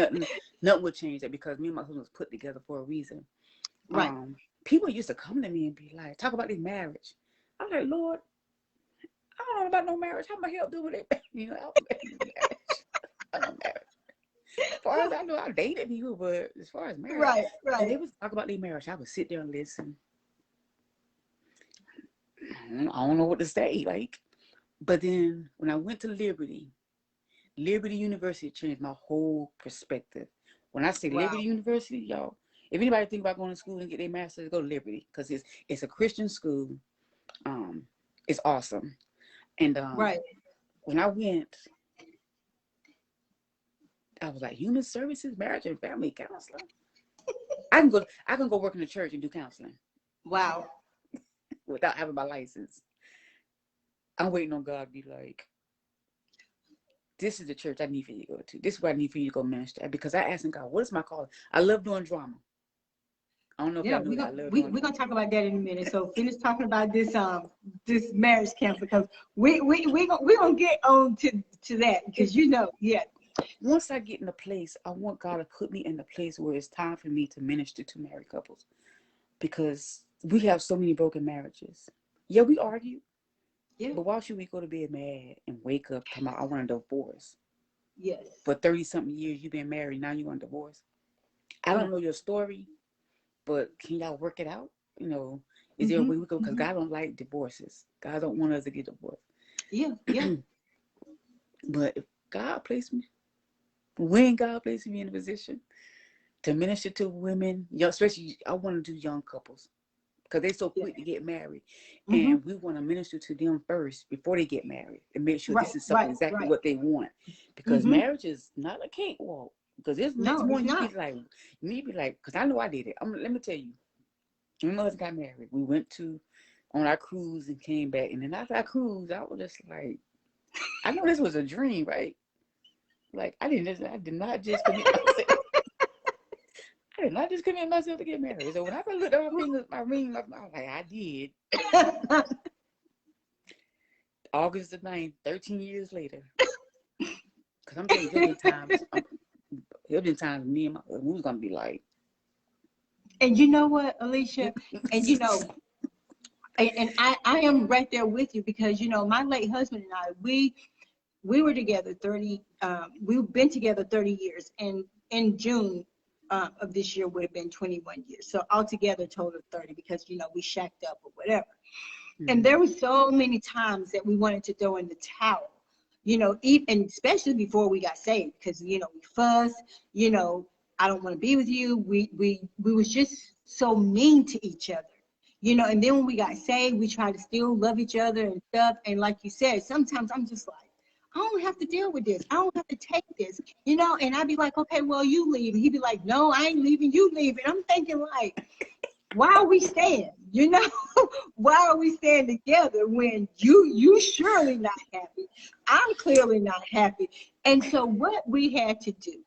nothing would change that, because me and my husband was put together for a reason. Right. People used to come to me and be like, talk about their marriage. I'm like, Lord, I don't know about no marriage. How am I help do with it? You know, I don't know marriage. As far as I know, I dated people, but as far as marriage, right. And they would talk about their marriage. I would sit there and listen. I don't know what to say, like. But then when I went to Liberty University changed my whole perspective. When I say Liberty University, y'all, if anybody think about going to school and get their master's, go to Liberty, because it's a Christian school. It's awesome. And when I went, I was like, human services, marriage and family counselor. I can go work in the church and do counseling Wow. without having my license. I'm waiting on God to be like, this is the church I need for you to go to. This is what I need for you to go minister at. Because I asked him, God, what is my calling? I love doing drama. I don't know if Yeah, y'all know that. I love we're doing gonna talk about that in a minute. So finish talking about this marriage camp, because we gonna get on to that, because yeah. Once I get in a place, I want God to put me in a place where it's time for me to minister to married couples, because we have so many broken marriages. Yeah, we argue, Yeah. but why should we go to bed mad and wake up talking about I want a divorce? Yes. For 30-something years you've been married, now you want a divorce. I don't know your story, but can y'all work it out? Is there a way we go? Because God don't like divorces. God don't want us to get divorced. Yeah, yeah. But if when God placed me in a position to minister to women, especially I want to do young couples, because they're so quick to get married, and we want to minister to them first before they get married and make sure this is something exactly what they want, because marriage is not a cakewalk. Because this next No, it's morning not. you need to be like, because I know I did it. Let me tell you, when my husband got married, we went on our cruise and came back, and then after our cruise, I was just like, I know this was a dream, right? Like I did not just commit myself. I did not just commit myself to get married. So when I looked at my ring, I was like, I did. August the 9th, 13 years later. Because I'm telling you, there'll be times me and my husband, we was going to be like. And you know what, Alicia? And and I am right there with you, because my late husband and I, we were together 30. We've been together 30 years, and in June of this year would have been 21 years. So altogether, total of 30, because we shacked up or whatever. And there were so many times that we wanted to throw in the towel, even especially before we got saved, because we fussed. I don't want to be with you. We was just so mean to each other. And then when we got saved, we tried to still love each other and stuff. And like you said, sometimes I'm just like, I don't have to deal with this. I don't have to take this, and I'd be like, okay, well, you leave. And he'd be like, no, I ain't leaving, you leave. And I'm thinking, like, why are we staying? Why are we staying together when you surely not happy? I'm clearly not happy. And so what we had to do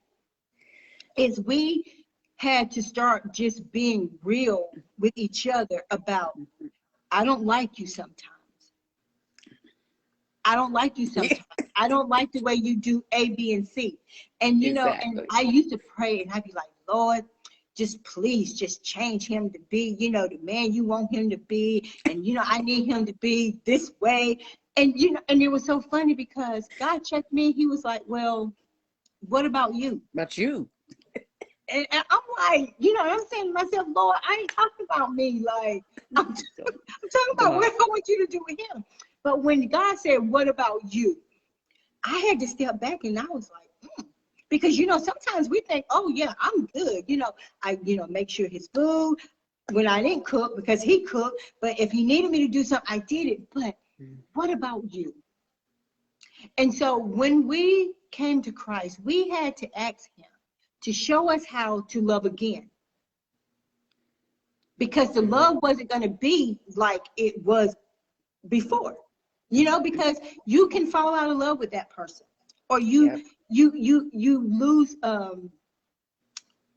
is we had to start just being real with each other about, I don't like you sometimes. I don't like you sometimes. I don't like the way you do A, B, and C. And, and I used to pray, and I'd be like, Lord, just please just change him to be, the man you want him to be. And, I need him to be this way. And, and it was so funny, because God checked me. He was like, well, what about you? About you. And I'm like, I'm saying to myself, Lord, I ain't talking about me. Like, I'm talking about what I want you to do with him. But when God said, what about you? I had to step back, and I was like, because, sometimes we think, oh, yeah, I'm good. I, make sure his food when I didn't cook, because he cooked. But if he needed me to do something, I did it. But what about you? And so when we came to Christ, we had to ask him to show us how to love again. Because the love wasn't going to be like it was before. Because you can fall out of love with that person, or you lose,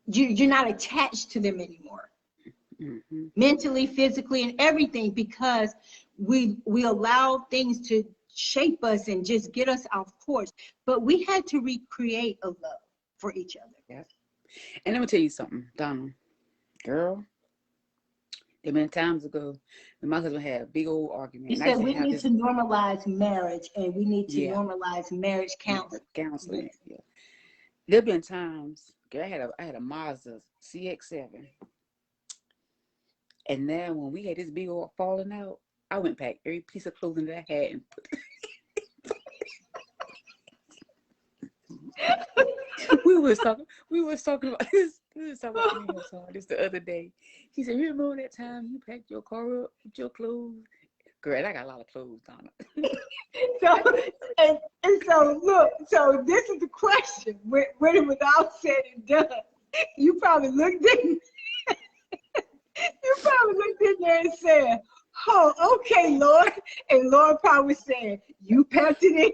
you're not attached to them anymore, mentally, physically, and everything, because we allow things to shape us and just get us off course. But we had to recreate a love for each other. Yes. And let me tell you something, Donna, girl. There been times ago when my husband had a big old argument. You said we need to normalize marriage, and we need to normalize marriage counseling. Yeah. There been times, girl, I had a Mazda CX-7, and then when we had this big old falling out, I went back every piece of clothing that I had and put. We was talking about this. We was talking about this the other day. He said, "You remember that time you packed your car up with your clothes Girl, and I got a lot of clothes, Donna. So, and so look, so this is the question. When it was all said and done, you probably looked in, there and said, "Oh, okay, Lord." And Lord probably said, "You packed it in.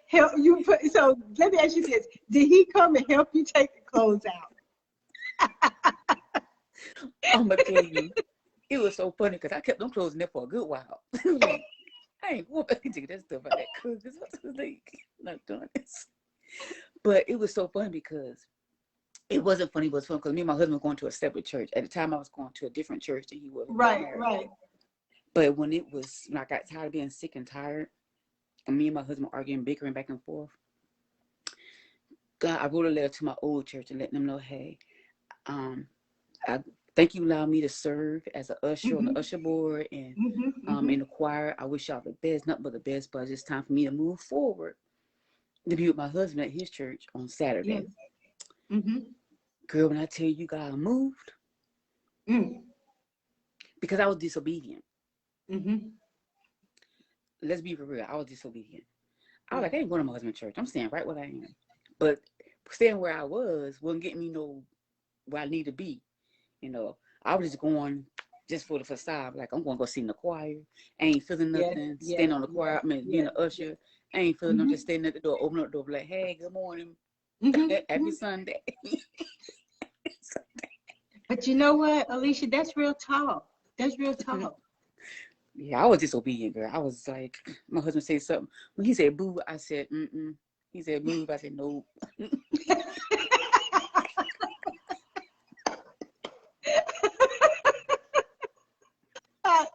Help you put." So let me ask you this: did He come and help you take the clothes out? I'm gonna tell you, it was so funny because I kept them clothes in there for a good while. Like, I ain't going back to take that stuff out that because I was like, not doing this. But it was so funny because it wasn't funny, it was fun because me and my husband were going to a separate church. At the time, I was going to a different church than he was. Right. But when I got tired of being sick and tired, and me and my husband arguing, bickering back and forth, God, I wrote a letter to my old church and let them know, hey, I thank you allowing me to serve as an usher on the usher board and in the choir. I wish y'all the best, nothing but the best, but it's time for me to move forward to be with my husband at his church on Saturday. Yes. Girl, when I tell you God moved, because I was disobedient. Let's be for real, I was disobedient. I was like, I ain't going to my husband's church. I'm staying right where I am. But staying where I was wasn't getting me where I need to be. You know, I was just going just for the facade. Like, I'm going to go sing the choir. I ain't feeling nothing. Standing on the choir. I mean, being an usher. I ain't feeling nothing. Just standing at the door, open up the door, like, hey, good morning. Happy Sunday. But you know what, Alicia? That's real talk. Yeah, I was disobedient, girl. I was like, my husband said something. When he said boo, I said, mm-mm. He said move, I said no.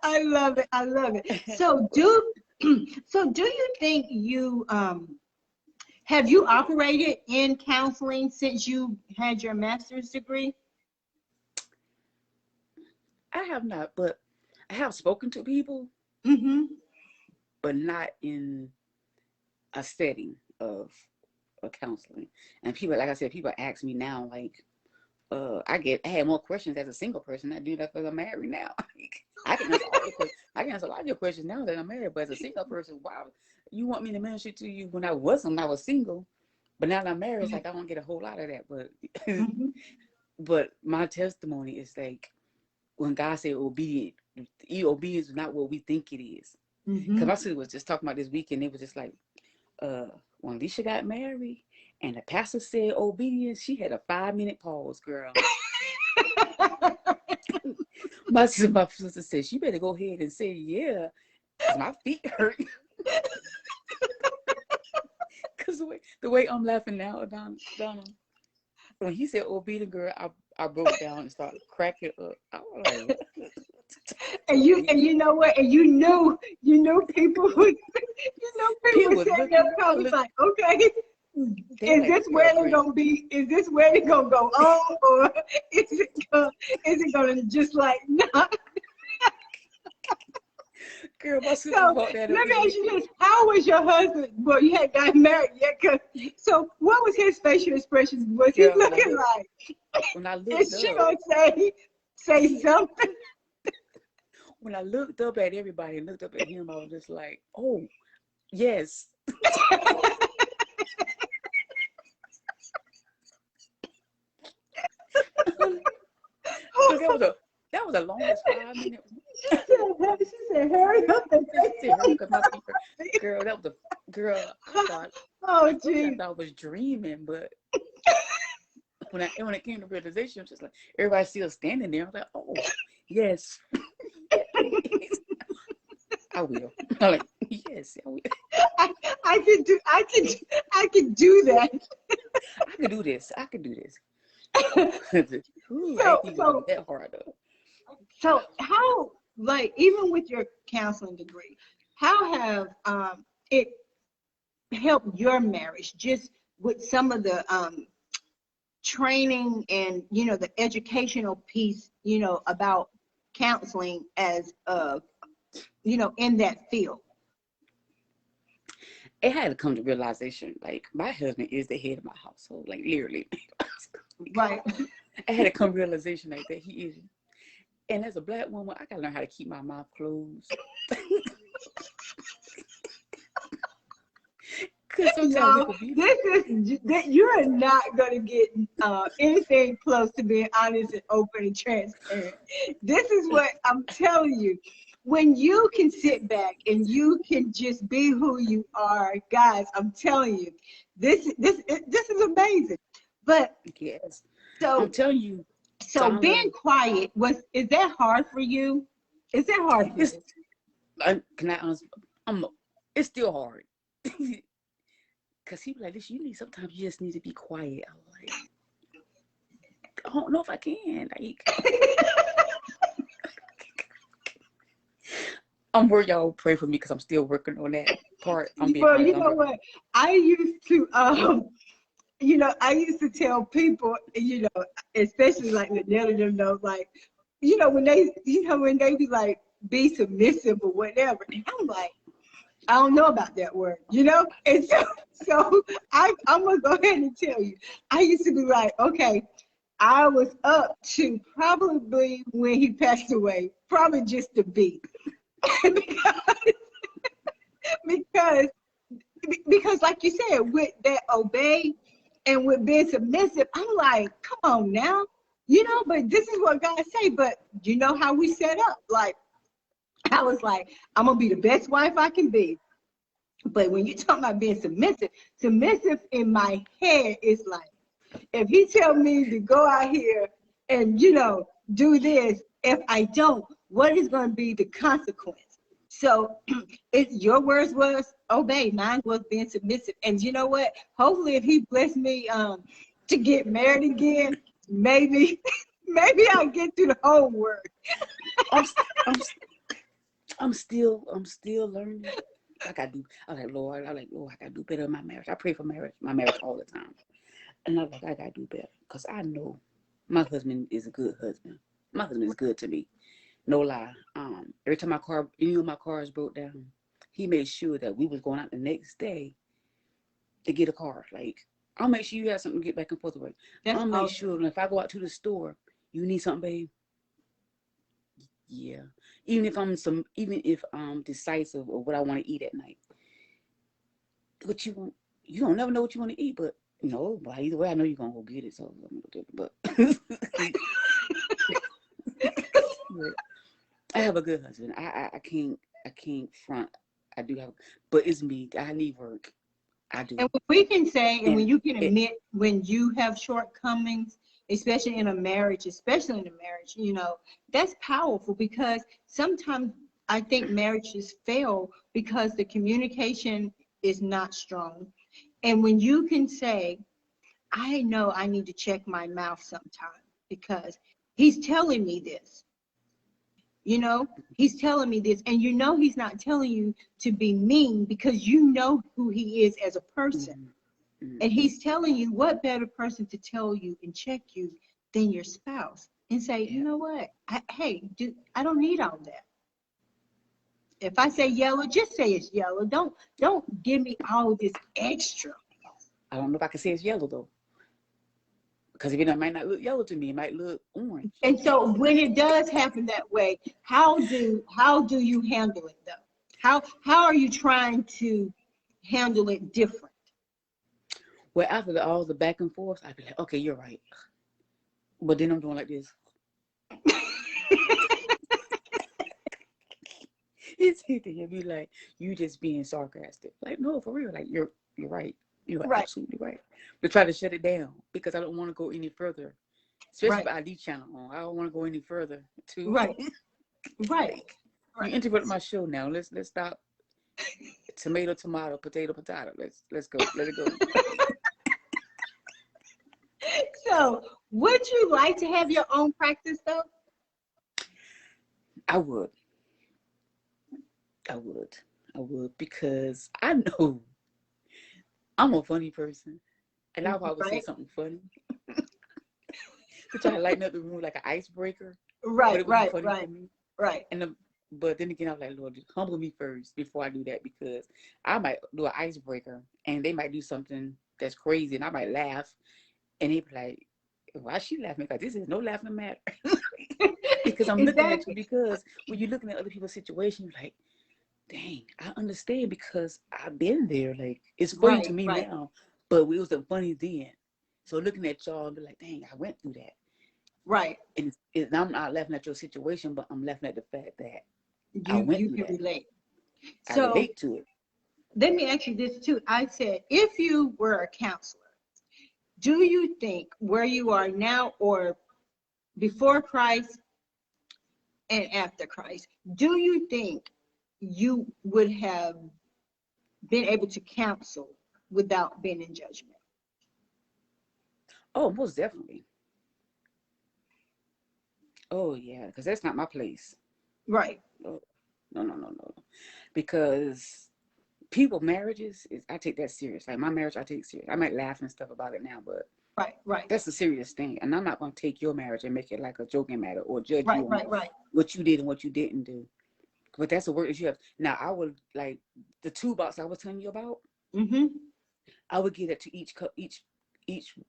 I love it. So do you think you have you operated in counseling since you had your master's degree? I have not, but I have spoken to people, but not in a setting of counseling. And people, like I said, people ask me now, like, I had more questions as a single person than I do because I'm married now. I can answer all your questions. I can answer a lot of your questions now that I'm married, but as a single person, wow, you want me to minister to you when I was single, but now that I'm married, it's like I don't get a whole lot of that. But but my testimony is like when God said obedience is not what we think it is. Because my sister was just talking about this weekend, it was just like when Alicia got married and the pastor said obedience, she had a 5-minute pause, girl. My sister said, she better go ahead and say, yeah, because my feet hurt. Because the way I'm laughing now, Donna, when he said obedient, girl, I broke down and started cracking up. I was like, and you know what? And you know people would sitting there probably like, okay, is this wedding gonna be? Is this wedding gonna go on, or is it gonna just like not? Girl, my sister So let me ask you this: how was your husband? Well, you hadn't gotten married yet. So what was his facial expressions? Was he looking like? When I looked is she gonna say something? When I looked up at everybody and looked up at him, I was just like, oh, yes. That was the longest 5 minutes. She said, hurry up and girl, that was girl. I thought, I thought I was dreaming, but when it came to realization, I was just like, everybody's still standing there. I was like, oh, yes. I will. I'm like, yes, I will. I can do that. I could do this. Ooh, I ain't even that hard though. So how, like, even with your counseling degree, how have it helped your marriage, just with some of the training and the educational piece, about counseling as in that field? It had to come to realization, like, my husband is the head of my household, like, literally. Right. I had to come to realization like that he is. And as a Black woman, I gotta learn how to keep my mouth closed. Y'all, you are not gonna get anything close to being honest and open and transparent. This is what I'm telling you. When you can sit back and you can just be who you are, guys, I'm telling you, this is amazing. But yes, so I'm telling you. So being quiet is that hard for you? Is that hard for you? Can I honest? It's still hard. Cause he be like, listen, sometimes you just need to be quiet. I'm like, I don't know if I can. Like, I'm worried y'all pray for me because I'm still working on that part. Well, you know what? I used to I used to tell people, especially like the them know, like, when they be like, be submissive or whatever. And I'm like, I don't know about that word, And so I'm going to go ahead and tell you. I used to be like, okay, I was up to probably when he passed away, probably just a beat. because like you said, with that obey and with being submissive, I'm like, come on now. But this is what God say. But you know how we set up? Like, I was like, I'm going to be the best wife I can be. But when you talk about being submissive in my head is like, if he tell me to go out here and, do this, if I don't, what is going to be the consequence? So your words was obey. Mine was being submissive. And you know what? Hopefully if he blessed me to get married again, maybe I'll get through the whole word. I'm still learning. I'm like, Lord, I gotta do better in my marriage. I pray for my marriage all the time. And I'm like, I gotta do better. Because I know my husband is a good husband. My husband is good to me. No lie. Every time any of my cars broke down, he made sure that we was going out the next day to get a car. Like, I'll make sure you have something to get back and forth with. I'll make sure if I go out to the store, you need something, babe? Yeah. Even if I'm decisive of what I want to eat at night. What you want? You don't never know what you want to eat, but but either way, I know you're gonna go get it. So I'm gonna do it. But I have a good husband. I can't front. I do have, but it's me. I leave work. I do. And what we can say, and when you can admit when you have shortcomings, especially in a marriage, that's powerful, because sometimes I think marriages fail because the communication is not strong. And when you can say, I know I need to check my mouth sometime because he's telling me this. He's telling me this, and he's not telling you to be mean, because you know who he is as a person. Mm-hmm. And he's telling you, what better person to tell you and check you than your spouse, and say, you know what? I don't need all that. If I say yellow, just say it's yellow. Don't give me all this extra. I don't know if I can say it's yellow though. Because it might not look yellow to me, it might look orange. And so when it does happen that way, how do you handle it though? How are you trying to handle it different? Well, after all the back and forth, I'd be like, okay, you're right. But then I'm doing like this. It's hitting. You'll be like, you just being sarcastic. Like, no, for real. Like, you're right. You're right. Absolutely right. But try to shut it down because I don't want to go any further. Especially with ID channel on. I don't want to go any further too. Right. You interrupt my show now. Let's stop. Tomato, potato. Let's go. Let it go. So, would you like to have your own practice though? I would, because I know I'm a funny person, and I'll probably say something funny to try to lighten up the room like an icebreaker. Right. But then again, I'm like, Lord, humble me first before I do that, because I might do an icebreaker, and they might do something that's crazy, and I might laugh, and they be like, why is she laughing? Like, this is no laughing matter. Because I'm looking at you, because when you're looking at other people's situation, you're like, dang, I understand because I've been there. Like, it's funny to Right, me right, now, but it wasn't funny then. So looking at y'all and be like, dang, I went through that. right. And I'm not laughing at your situation, but I'm laughing at the fact that I went You through can that. relate. I So relate to it. let me ask you this too. I said, if you were a counselor, do you think where you are now or before Christ and after Christ, do you think you would have been able to counsel without being in judgment? Oh, most definitely. Oh, yeah, because that's not my place. Right, No, no, no, no, no. Because people marriages is I take that serious. Like my marriage, I take serious. I might laugh and stuff about it now, but right, right, that's a serious thing. And I'm not going to take your marriage and make it like a joking matter or judge right, you on right, right. what you did and what you didn't do. But that's the work that you have. Now, I would like the toolbox I was telling you about. Mm-hmm. I would give that to each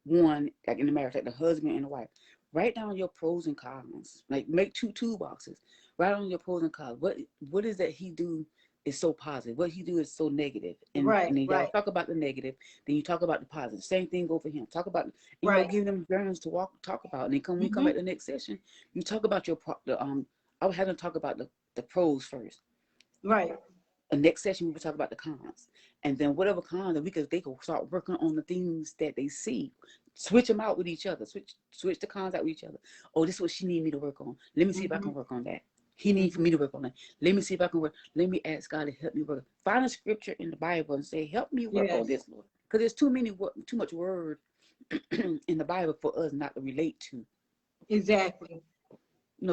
one, like in the marriage, like the husband and the wife. Write down your pros and cons. Like make two toolboxes. Write down your pros and cons. What is that he do is so positive? What he do is so negative. And Right, then y'all right, talk about the negative. Then you talk about the positive. Same thing go for him. Talk about right. give them journals to talk about. And then we come Mm-hmm. at the next session. You talk about I would have them talk about the pros first. Right. The next session we will talk about the cons, and then whatever cons that they can start working on the things that they see, switch them out with each other, switch the cons out with each other. Oh, this is what she need me to work on. Let me see if I Mm-hmm. can work on that. He needs for me to work on that. Let me see if I can work. Let me ask God to help me work. Find a scripture in the Bible and say, help me work on Yes, this, Lord, because there's too much word in the Bible for us not to relate to. exactly.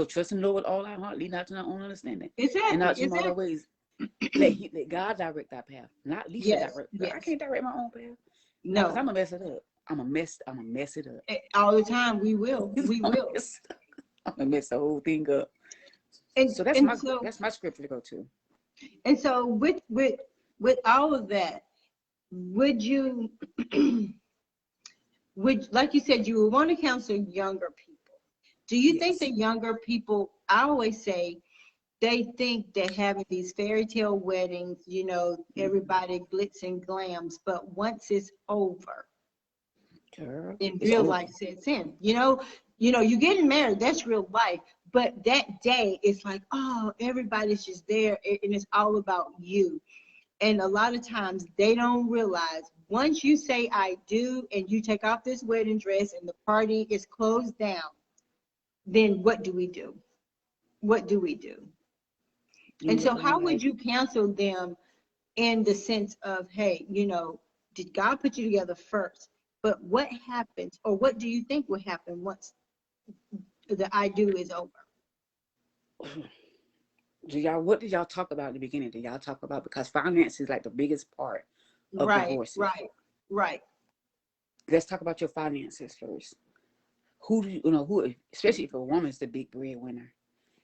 Trust in the Lord with all our heart, lead not to our own understanding, and Exactly, not to all our exactly. ways. Let God direct our path, not Alicia Yes, direct. I yes. can't direct my own path. Now, cause I'm No. gonna mess it up. I'm gonna mess it up. All the time we will. I'm We will. gonna mess the whole thing up. So And so that's my scripture to go to. with all of that, would you would like you said you would want to counsel younger people? Do you think Yes. that younger people, I always say they think that having these fairy tale weddings, Mm-hmm. everybody glitz and glams, but once it's over, Girl, in it's real over. life sets in. You getting married, that's real life. But that day, it's like, oh, everybody's just there, and it's all about you. And a lot of times they don't realize once you say I do and you take off this wedding dress and the party is closed down, then what do we do? What do we do? You And so looking how would like you counsel them in the sense of, hey, did God put you together first? But what happens, or what do you think will happen once the I do is over? what did y'all talk about in the beginning? Did y'all talk about, because finance is like the biggest part of Right, divorces. right, right, Let's talk about your finances first. Who do who, especially if a woman's the big breadwinner?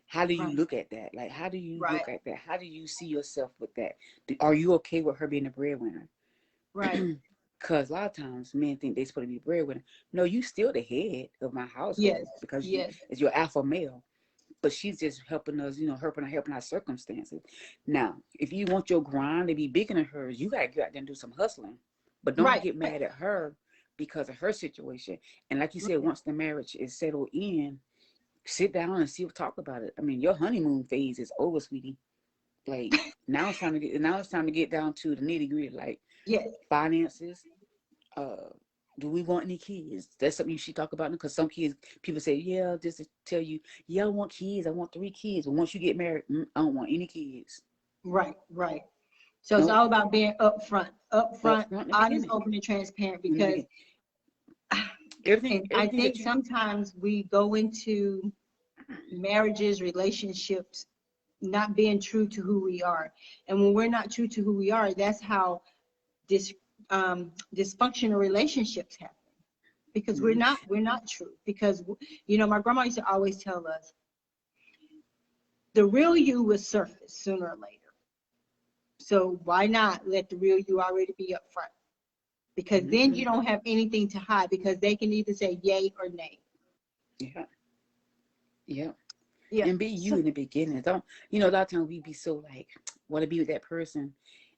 How do you right, look at that? Like, how do you right, look at that? How do you see yourself with that? Are you okay with her being a breadwinner? right. Because a lot of times men think they're supposed to be a breadwinner. No, you still the head of my Yes, household because yes, it's your alpha male. But she's just helping us, helping our circumstances. Now, if you want your grind to be bigger than hers, you gotta go out there and do some hustling. But don't right, get right, mad at her because of her situation. And like you said, right. once the marriage is settled in, sit down and talk about it. I mean, your honeymoon phase is over, sweetie. Like now it's time to get down to the nitty gritty, like Yes, finances. Uh, do we want any kids? That's something you should talk about, because some kids, people say, yeah, just to tell you, yeah, I want kids. I want 3 kids. But once you get married, I don't want any kids. right, right. So it's Nope. all about being Up upfront, front in the honest, beginning. open, and transparent. In the Because, beginning, everything, and I everything think that you. sometimes we go into marriages, relationships, not being true to who we are. And when we're not true to who we are, that's how this dysfunctional relationships happen. Because we're Mm-hmm. not we're not true. Because my grandma used to always tell us the real you will surface sooner or later. So why not let the real you already be up front? Because then Mm-hmm. you don't have anything to hide, because they can either say yay or nay. Yeah. Yeah. Yeah. And be you in the beginning. Don't, you know, a lot of times we be so like, want to be with that person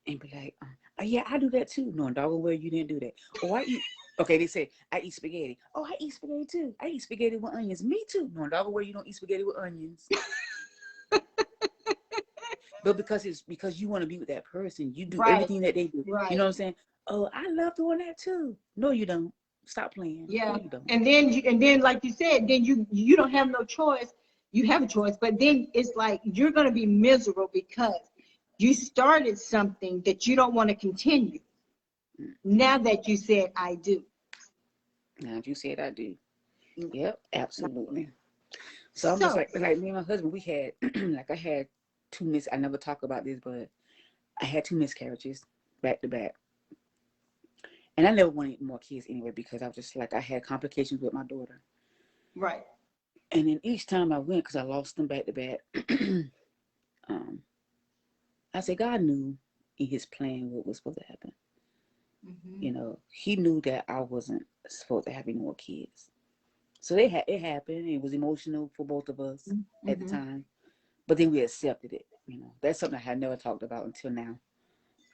and be like, oh, yeah, I do that too. No, dog, well, you didn't do that. Oh, I eat, okay, they say, I eat spaghetti. Oh, I eat spaghetti too. I eat spaghetti with onions. Me too. No, dog, well, you don't eat spaghetti with onions. But because it's because you want to be with that person, you do Right. everything that they do. Right. You know what I'm saying? Oh, I love doing that too. No, you don't. Stop playing. Yeah. No, you don't. And then like you said, then you don't have no choice. You have a choice, but then it's like you're gonna be miserable because you started something that you don't want to continue. Now that you said I do. Now, if you said I do. Yep, absolutely. So I'm just So like me and my husband, we had like I had I never talk about this, but I had 2 miscarriages back to back. And I never wanted more kids anyway because I was just like I had complications with my daughter. right. And then each time I went, because I lost them back to back, I said God knew in His plan what was supposed to happen. Mm-hmm. You know, He knew that I wasn't supposed to have any more kids. So it happened. It was emotional for both of us at the Mm-hmm. time, but then we accepted it. You know, that's something I had never talked about until now.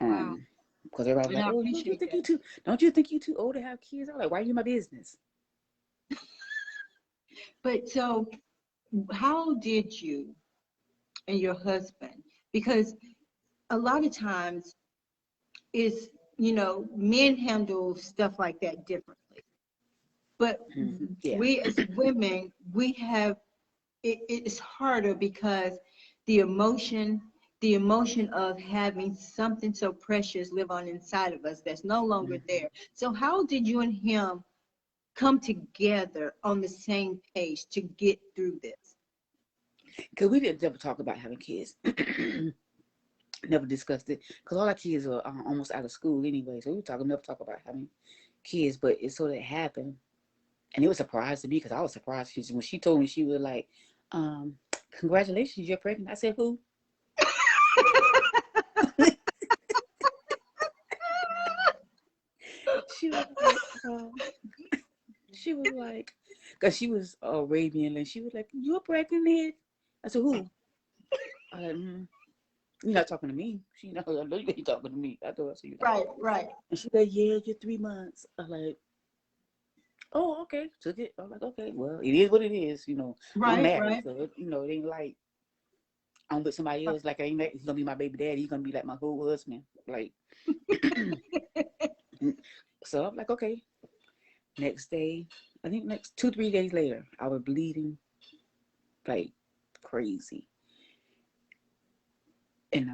Wow. Because everybody was And like, I "Oh, don't you appreciate think that. don't you think you too old to have kids?" I'm like, "Why are you in my business?" But so how did you and your husband, because a lot of times is, men handle stuff like that differently. But Yeah. we as women, we have it's harder because the emotion, the emotion of having something so precious live on inside of us that's no longer there. So how did you and him come together on the same page to get through this? Because we didn't ever talk about having kids. Never discussed it. Because all our kids are almost out of school anyway. So we never talk about having kids. But it sort of happened. And it was a surprise to me because I was surprised. When she told me, she was like, congratulations, you're pregnant. I said, who? She was like, she was like, because she was Arabian, and she was like, you're pregnant? I said, who? I said, you're not talking to me. She know, I know you ain't talking to me. I told her, so you Right, right. And she said, yeah, you're 3 months. I'm like, oh, okay. Took it. I'm like, okay, well, it is what it is. You know, I'm Right, married, right. so it ain't like I'm with somebody else. Like, he's gonna be my baby daddy. He's gonna be like my whole husband. Like, so I'm like, okay. Next day, I think next 2-3 days later, I was bleeding like crazy, and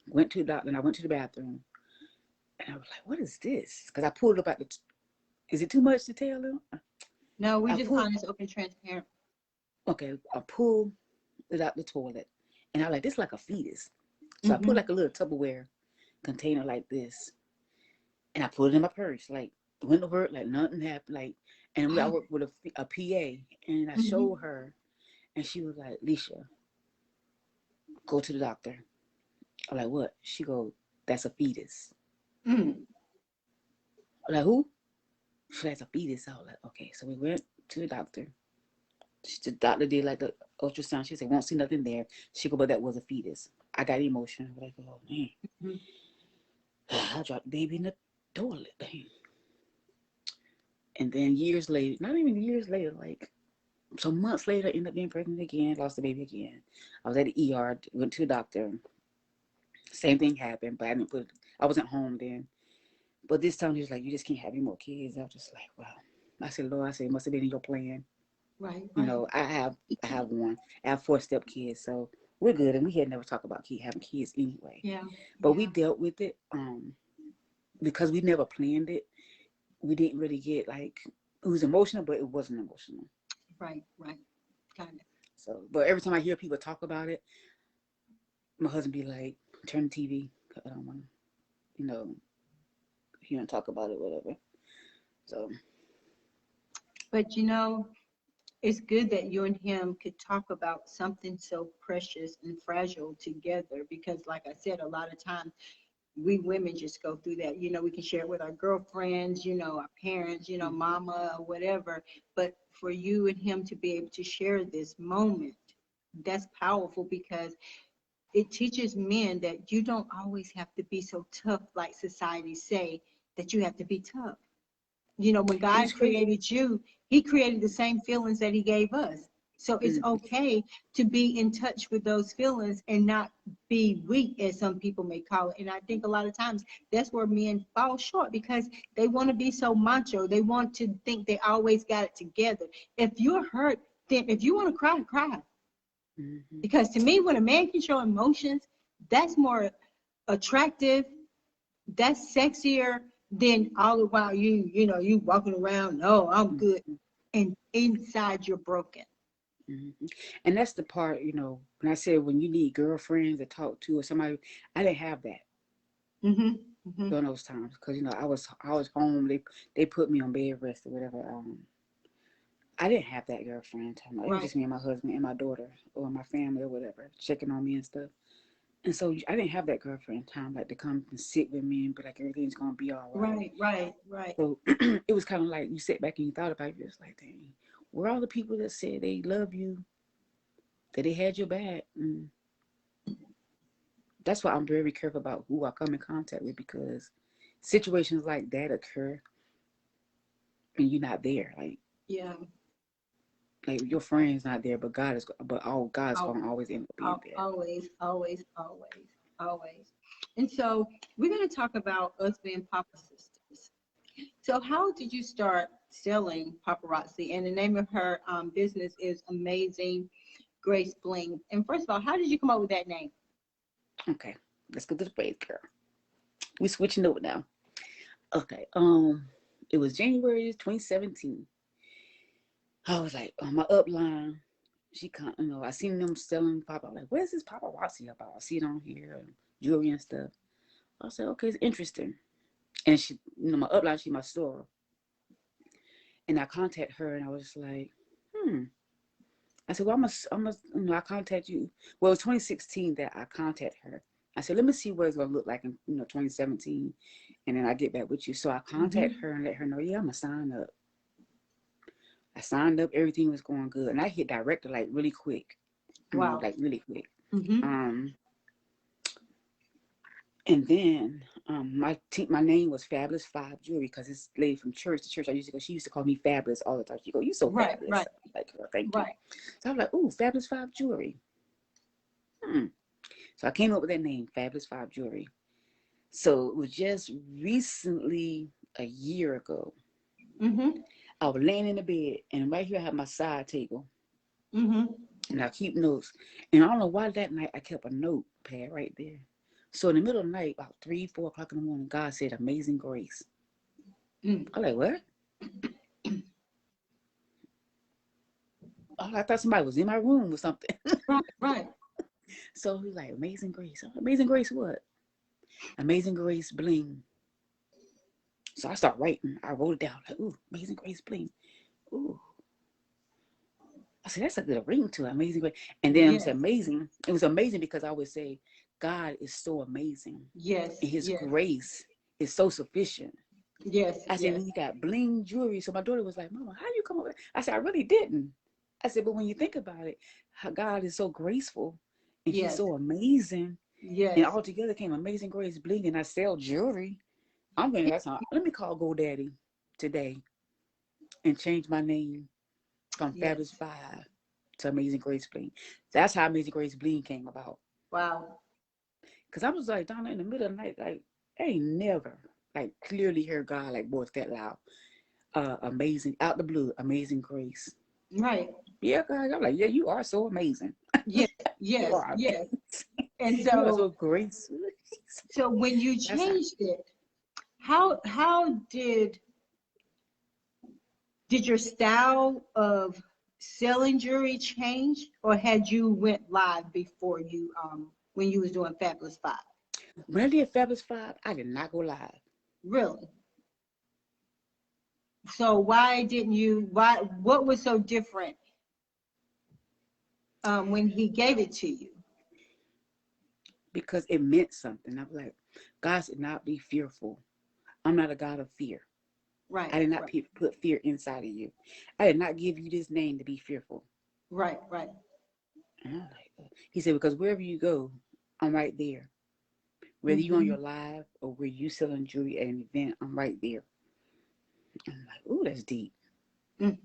went to the doctor. And I went to the bathroom, and I was like, what is this? Because I pulled it up at is it too much to tell them? No, we I just pulled, honest, open, transparent. okay, I pulled it out the toilet, and I was like, this is like a fetus. So I put Mm-hmm. like a little Tupperware container like this, and I put it in my purse. Like, went to work, like nothing happened. Like, and I worked with a PA, and I Mm-hmm. showed her, and she was like, Leisha, go to the doctor. I'm like, what? She go, that's a fetus. Mm. I'm like, who? She that's a fetus. I was like, okay. So we went to the doctor. The doctor did like the ultrasound. She said, won't see nothing there. She go, but that was a fetus. I got emotional. I'm like, oh man. Mm-hmm. I dropped the baby in the toilet. Dang. And then years later, not even years later, like some months later, I ended up being pregnant again, lost the baby again. I was at the ER, went to the doctor. Same thing happened, but I wasn't home then. But this time he was like, you just can't have any more kids. I was just like, wow. I said, Lord, it must have been in your plan. Right, You right. know, I have one. I have 4 step kids, so we're good. And we had never talked about having kids anyway. Yeah. But Yeah. we dealt with it because we never planned it. We didn't really get like it was emotional, but it wasn't emotional. Right, right. Kind of. So, but every time I hear people talk about it, my husband be like, "Turn the TV. I don't want to, you know, hear and talk about it, whatever." So, But it's good that you and him could talk about something so precious and fragile together because, like I said, a lot of times we women just go through that. We can share it with our girlfriends, our parents, mama or whatever. But for you and him to be able to share this moment, that's powerful, because it teaches men that you don't always have to be so tough, like society say that you have to be tough. You know, when God created you, he created the same feelings that he gave us. So it's okay to be in touch with those feelings and not be weak, as some people may call it. And I think a lot of times that's where men fall short, because they want to be so macho. They want to think they always got it together. If you're hurt, then if you want to cry, cry. Because to me, when a man can show emotions, that's more attractive, that's sexier than all the while you walking around, no, I'm good, and inside you're broken. And that's the part, when I said when you need girlfriends to talk to or somebody, I didn't have that during those times, because I was home. They put me on bed rest or whatever. I didn't have that girlfriend time. It was just me and my husband and my daughter or my family or whatever checking on me and stuff. And so I didn't have that girlfriend time, like to come and sit with me and be like, everything's gonna be all right. Right. So it was kind of like you sit back and you thought about it. It's like, dang, where all the people that said they love you, that they had your back? That's why I'm very careful about who I come in contact with, because situations like that occur and you're not there. Like your friend's not there, but God's gonna always end up being there. Always. And so we're going to talk about us being Papa sisters. So how did you start selling paparazzi? And the name of her business is Amazing Grace Bling. And first of all, how did you come up with that name? Okay, let's go to the phrase, girl. We're switching over now. Okay, it was January 2017. I was like, on my upline, I seen them selling pop. I'm like, where's this paparazzi about? I see it on here, jewelry and stuff. I said, okay, it's interesting. And she, my upline, she's my store. And I contact her, and I was like, I said, well, I contact you. Well, it was 2016 that I contacted her. I said, let me see what it's gonna look like in 2017, and then I get back with you. So I contacted her and let her know, yeah, I'm gonna sign up. I signed up, everything was going good, and I hit director like really quick. Wow, like really quick. And then my name was Fabulous 5 Jewelry, because this lady from church, the church I used to go, she used to call me Fabulous all the time. She go, you so fabulous. Right. Like, thank you. So I was like, ooh, Fabulous 5 Jewelry. So I came up with that name, Fabulous 5 Jewelry. So it was just recently, a year ago. I was laying in the bed, and right here I have my side table. And I keep notes. And I don't know why that night I kept a notepad right there. So in the middle of the night, about 3, 4 o'clock in the morning, God said, Amazing Grace. I'm like, what? Oh, I thought somebody was in my room or something. Right. So he's like, Amazing Grace. Amazing Grace what? Amazing Grace Bling. So I start writing. I wrote it down. Like, ooh, Amazing Grace Bling. Ooh. I said, that's a good ring to it, Amazing Grace. And then it was amazing. It was amazing because I would say, God is so amazing. Yes. And his grace is so sufficient. Yes. I said, when you got bling jewelry. So my daughter was like, Mama, how you come up with that? I said, I really didn't. I said, but when you think about it, how God is so graceful and he's so amazing. Yes. And all together came Amazing Grace Bling, and I sell jewelry. I'm going to, let me call GoDaddy today and change my name from Fabulous 5 to Amazing Grace Bling. That's how Amazing Grace Bling came about. Wow. Because I was like, Donna, in the middle of the night, like, I ain't never, like, clearly heard God, like, voice that loud. Amazing, out the blue, Amazing Grace. Right. Yeah, God, I'm like, yeah, you are so amazing. Yes. And so, you are so grace. So when you changed it, how did your style of selling jewelry change, or had you went live before you when you was doing Fabulous 5? When I did Fabulous 5, I did not go live. Really? So why didn't you? What was so different when he gave it to you? Because it meant something. I'm like, God said, not be fearful. I'm not a God of fear. Right. I did not put fear inside of you. I did not give you this name to be fearful. Right. And I'm like, he said, because wherever you go, I'm right there. Whether you on your live or where you selling jewelry at an event, I'm right there. I'm like, ooh, that's deep. Mm.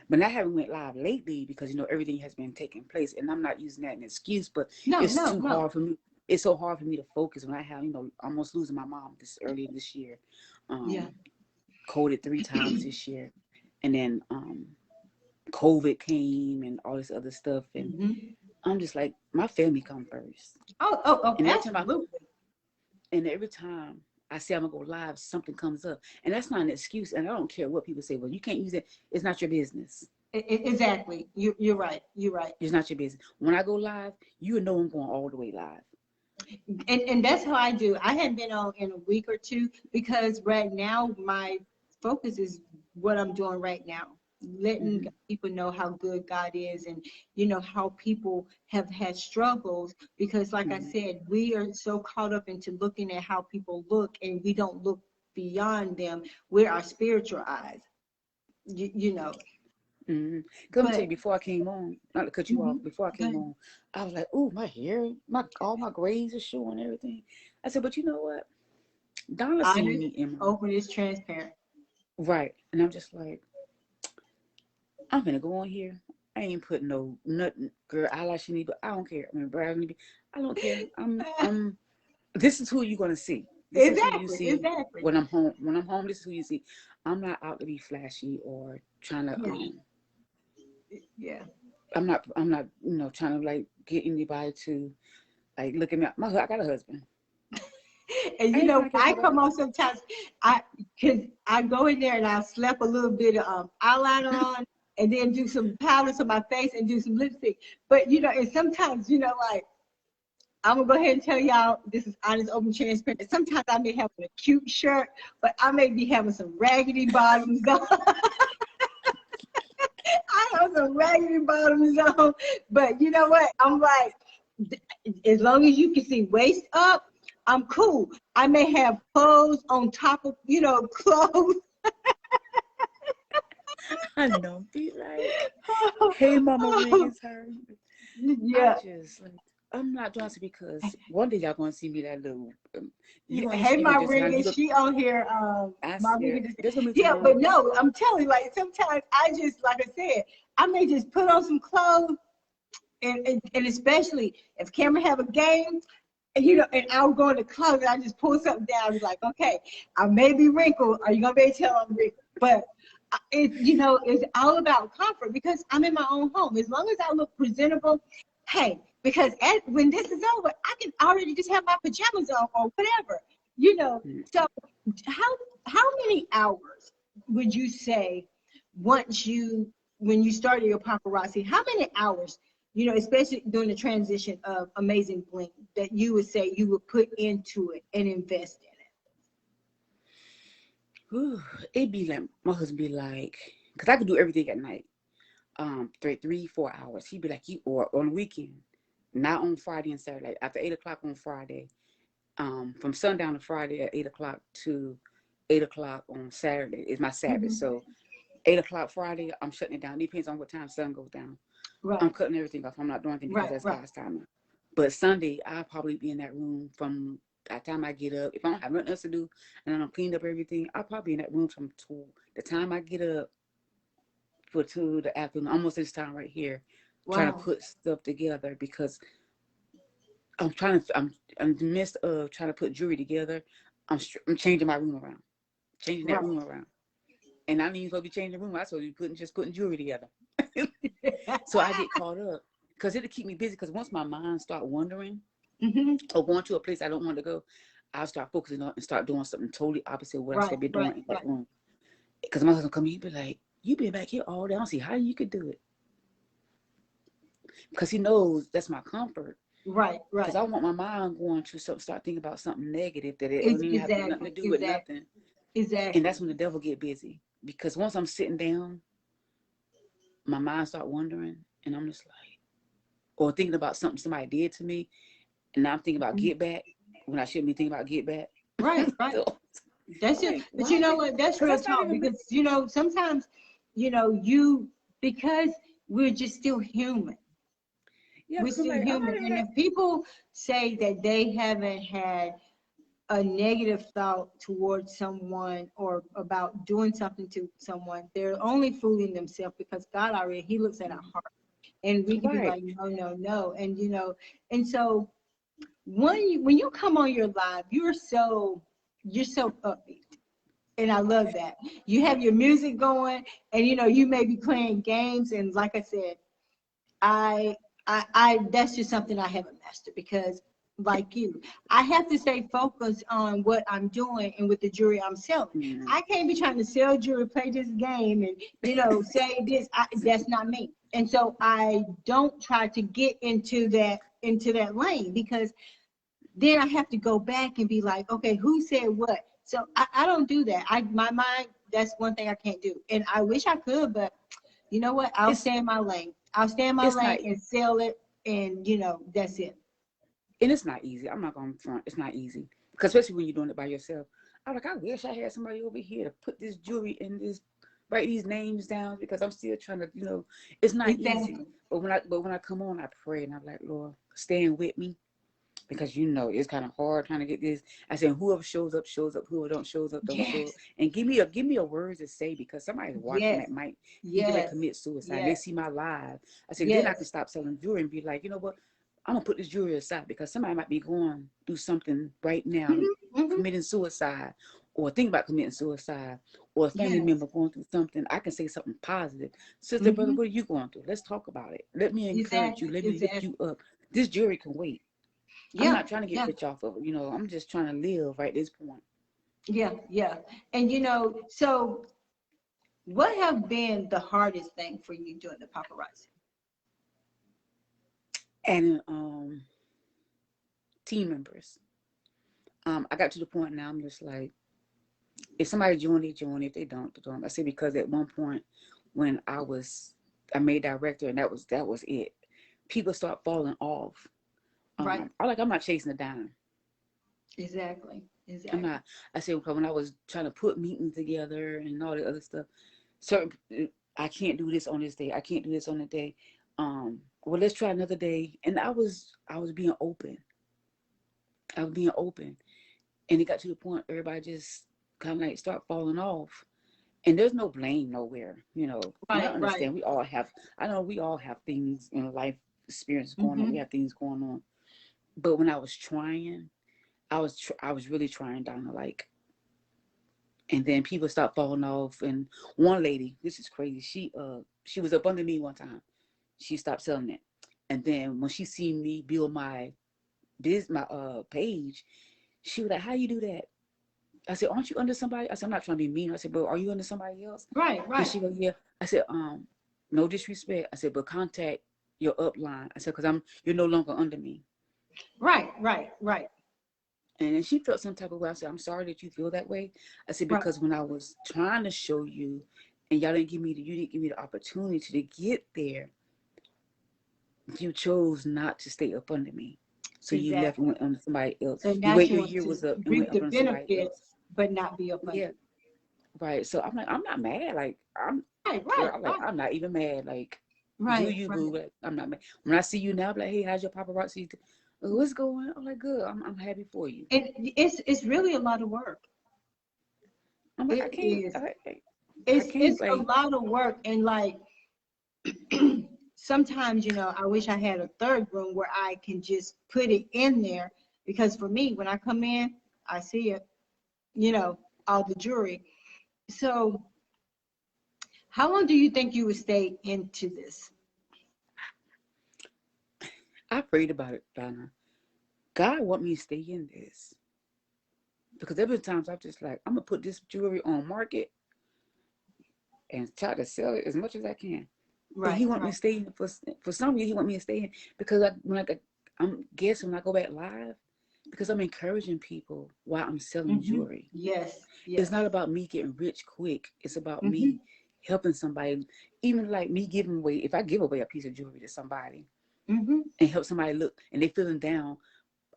But I haven't went live lately because, everything has been taking place. And I'm not using that as an excuse, but it's too hard for me. It's so hard for me to focus when I have, almost losing my mom earlier this year. Coded 3 times this year. And then COVID came and all this other stuff. And I'm just like, my family come first. Oh, and absolutely. Every time I say I'm going to go live, something comes up. And that's not an excuse. And I don't care what people say. Well, you can't use it. It's not your business. Exactly. You're right. You're right. It's not your business. When I go live, you know I'm going all the way live. And that's how I do. I hadn't been on in a week or two because right now my focus is what I'm doing right now. Letting people know how good God is and, how people have had struggles because like I said, we are so caught up into looking at how people look and we don't look beyond them with our spiritual eyes, you know. Come tell you, before I came on, not to cut you off, before I came on, I was like, oh, my hair, all my grays are showing and everything. I said, but you know what? Donna seen me in my... Open is transparent. Right. And I'm just like, I'm gonna go on here. I ain't putting nothing, girl, eyelash you need, but I don't care. I mean, brow need, I don't care. I'm this is who you're gonna see. This is who you see when I'm home. When I'm home, this is who you see. I'm not out to be flashy or trying to I'm not trying to like get anybody to like look at me. I got a husband. And I come on sometimes cause I go in there and I'll slap a little bit of eyeliner on and then do some powder to my face and do some lipstick. But and sometimes like I'm gonna go ahead and tell y'all this is honest, open, transparent. Sometimes I may have a cute shirt, but I may be having some raggedy bottoms on. I have some raggedy bottoms on, but you know what? I'm like, as long as you can see waist up, I'm cool. I may have clothes on top of, clothes. I know. Be like, hey, Mama, Ray's her. Yeah. I'm not doing it because one day y'all gonna see me that little. Hey, my Regan, she on here. But no, I'm telling you, like sometimes I just, like I said, I may just put on some clothes, and especially if Cameron have a game, and and I'll go in the closet, I just pull something down. It's like, okay, I may be wrinkled. Are you gonna be able to tell I'm wrinkled? But it's all about comfort because I'm in my own home. As long as I look presentable, hey. Because when this is over, I can already just have my pajamas on or whatever, So how many hours would you say when you started your paparazzi, how many hours, especially during the transition of Amazing Bling, that you would say you would put into it and invest in it? Ooh, it'd be like, my husband be like, because I could do everything at night, 3-4 hours. He'd be like, or on the weekend. Not on Friday and Saturday. After 8 o'clock on Friday, from sundown to Friday at 8 o'clock to 8 o'clock on Saturday is my Sabbath. So 8 o'clock Friday, I'm shutting it down. Depends on what time sun goes down. Right. I'm cutting everything off. I'm not doing anything because that's God's timing. But Sunday, I'll probably be in that room from the time I get up. If I don't have nothing else to do and I don't clean up everything, I'll probably be in that room from the time I get up to the afternoon, almost this time right here. Trying to put stuff together because I'm in the midst of trying to put jewelry together. I'm changing my room around, changing that room around, and I didn't even supposed to be changing the room. I supposed to be putting jewelry together. So I get caught up because it'll keep me busy. Because once my mind start wandering or going to a place I don't want to go, I'll start focusing on and start doing something totally opposite of what I should be doing in that room. Because my husband come, you be like, you been back here all day. I don't see how you could do it. Because he knows that's my comfort. Right. Because I want my mind going to start thinking about something negative that it don't even have nothing to do with nothing. Exactly. And that's when the devil get busy. Because once I'm sitting down, my mind start wandering, and I'm just like, or thinking about something somebody did to me, and now I'm thinking about get back when I shouldn't be thinking about get back. Right. So, that's it. But you know what? That's real talk because sometimes because we're just still human. Yeah, we're still human. And if people say that they haven't had a negative thought towards someone or about doing something to someone, they're only fooling themselves, because God already, he looks at our heart. And we can be like, no, no, no. And, you know, and so when you come on your live, you're so upbeat. And I love that. You have your music going, and, you know, you may be playing games. And like I said, I that's just something I haven't mastered, because like you, I have to stay focused on what I'm doing and with the jewelry I'm selling. Mm-hmm. I can't be trying to sell jewelry, play this game, and, you know, say this. That's not me. And so I don't try to get into that lane, because then I have to go back and be like, okay, who said what? So I don't do that. My mind, that's one thing I can't do. And I wish I could, but you know what? I'll stay in my lane. I'll stay in my lane and sell it, and, you know, that's it. And it's not easy. I'm not going to front. It's not easy. Because especially when you're doing it by yourself. I'm like, I wish I had somebody over here to put this jewelry in this, write these names down, because I'm still trying to, you know, it's not easy. But when I come on, I pray, and I'm like, Lord, stand with me. Because, you know, it's kind of hard trying to get this. I said, whoever shows up, shows up. Whoever don't shows up, don't show up. And give me a word to say, because somebody's watching that might like commit suicide. They see my live. I said, then I can stop selling jewelry and be like, you know what? I'm gonna put this jewelry aside, because somebody might be going through something right now, committing suicide, or think about committing suicide, or a family member going through something. I can say something positive. Sister, brother, what are you going through? Let's talk about it. Let me encourage you. Let me lift you up. This jewelry can wait. I'm not trying to get rich off of it. You know, I'm just trying to live right at this point. Yeah. And, you know, so what have been the hardest thing for you doing the paparazzi? And team members. I got to the point now, I'm just like, if somebody join, they join. If they don't, they don't. I say, because at one point when I made director, and that was it. People start falling off. Right. I'm not chasing a dime. Exactly. I'm not. I said, when I was trying to put meetings together and all the other stuff, I can't do this on this day. I can't do this on the day. Well, let's try another day. And I was being open. I was being open. And it got to the point everybody just kind of like start falling off. And there's no blame nowhere, you know. Right, I understand. Right. I know we all have things in life experience going on. We have things going on. But when I was trying, I was really trying, Donna, like, and then people stopped falling off. And one lady, this is crazy. She was up under me one time. She stopped selling it. And then when she seen me build my page, she was like, how you do that? I said, aren't you under somebody? I said, I'm not trying to be mean. I said, but are you under somebody else? Right. And she goes, yeah. I said, no disrespect. I said, but contact your upline. I said, because you're no longer under me. Right. And then she felt some type of way. I said, I'm sorry that you feel that way. I said, because when I was trying to show you, and you didn't give me the opportunity to get there, you chose not to stay up under me. So you left and went under somebody else. So you wait, your year was up and went up under somebody else. But not be up under. Yeah. Right. So I'm like, I'm not mad. Like, I'm not even mad. Like, do you, boo? Like, I'm not mad. When I see you now, I'm like, hey, how's your paparazzi? What's going on? I'm like, good. I'm happy for you. And it's really a lot of work. I'm like, it's a lot of work. And like, sometimes, you know, I wish I had a third room where I can just put it in there, because for me, when I come in, I see it, you know, all the jewelry. So how long do you think you would stay into this? I prayed about it, Donna. God want me to stay in this. Because there been times I'm just like, I'm going to put this jewelry on market and try to sell it as much as I can. Right. But he want me to stay in for some reason. He want me to stay in because I'm guessing when I go back live, because I'm encouraging people while I'm selling jewelry. Yes. It's not about me getting rich quick. It's about me helping somebody. Even like me giving away, if I give away a piece of jewelry to somebody and help somebody look and they feeling down,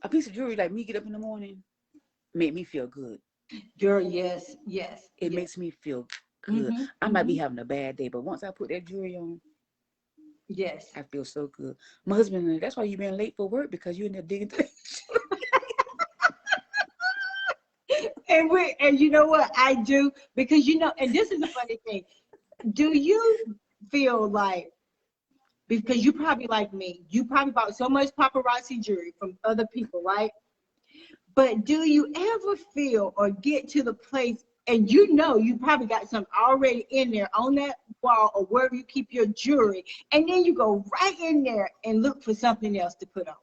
a piece of jewelry, like me get up in the morning, make me feel good. Girl, yes. It makes me feel good. I might be having a bad day, but once I put that jewelry on, Yes. I feel so good. My husband, that's why you been late for work, because you in there digging through. And you know what I do? Because, you know, and this is a funny thing. Do you feel like, because you probably like me, you probably bought so much paparazzi jewelry from other people, right? But do you ever feel or get to the place, and you know you probably got some already in there on that wall or wherever you keep your jewelry, and then you go right in there and look for something else to put on?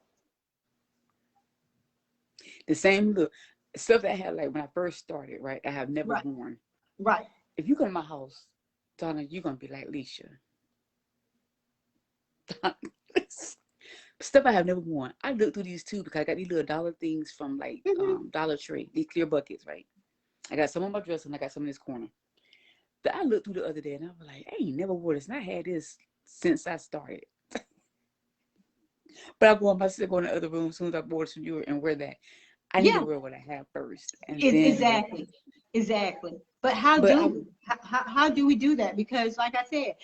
The same look. Stuff that I had like when I first started, right? I have never Right. worn. Right. If you come to my house, Donna, you're gonna be like, Leisha. Stuff I have never worn. I looked through these too, because I got these little dollar things from like Dollar Tree, these clear buckets, right? I got some on my dresser and I got some in this corner. That I looked through the other day and I was like, I ain't never wore this. And I had this since I started. But I go in the other room as soon as I bought some jewelry and wear that. I need to Yeah. wear what I have first. And then Exactly. But how do we do that? Because like I said,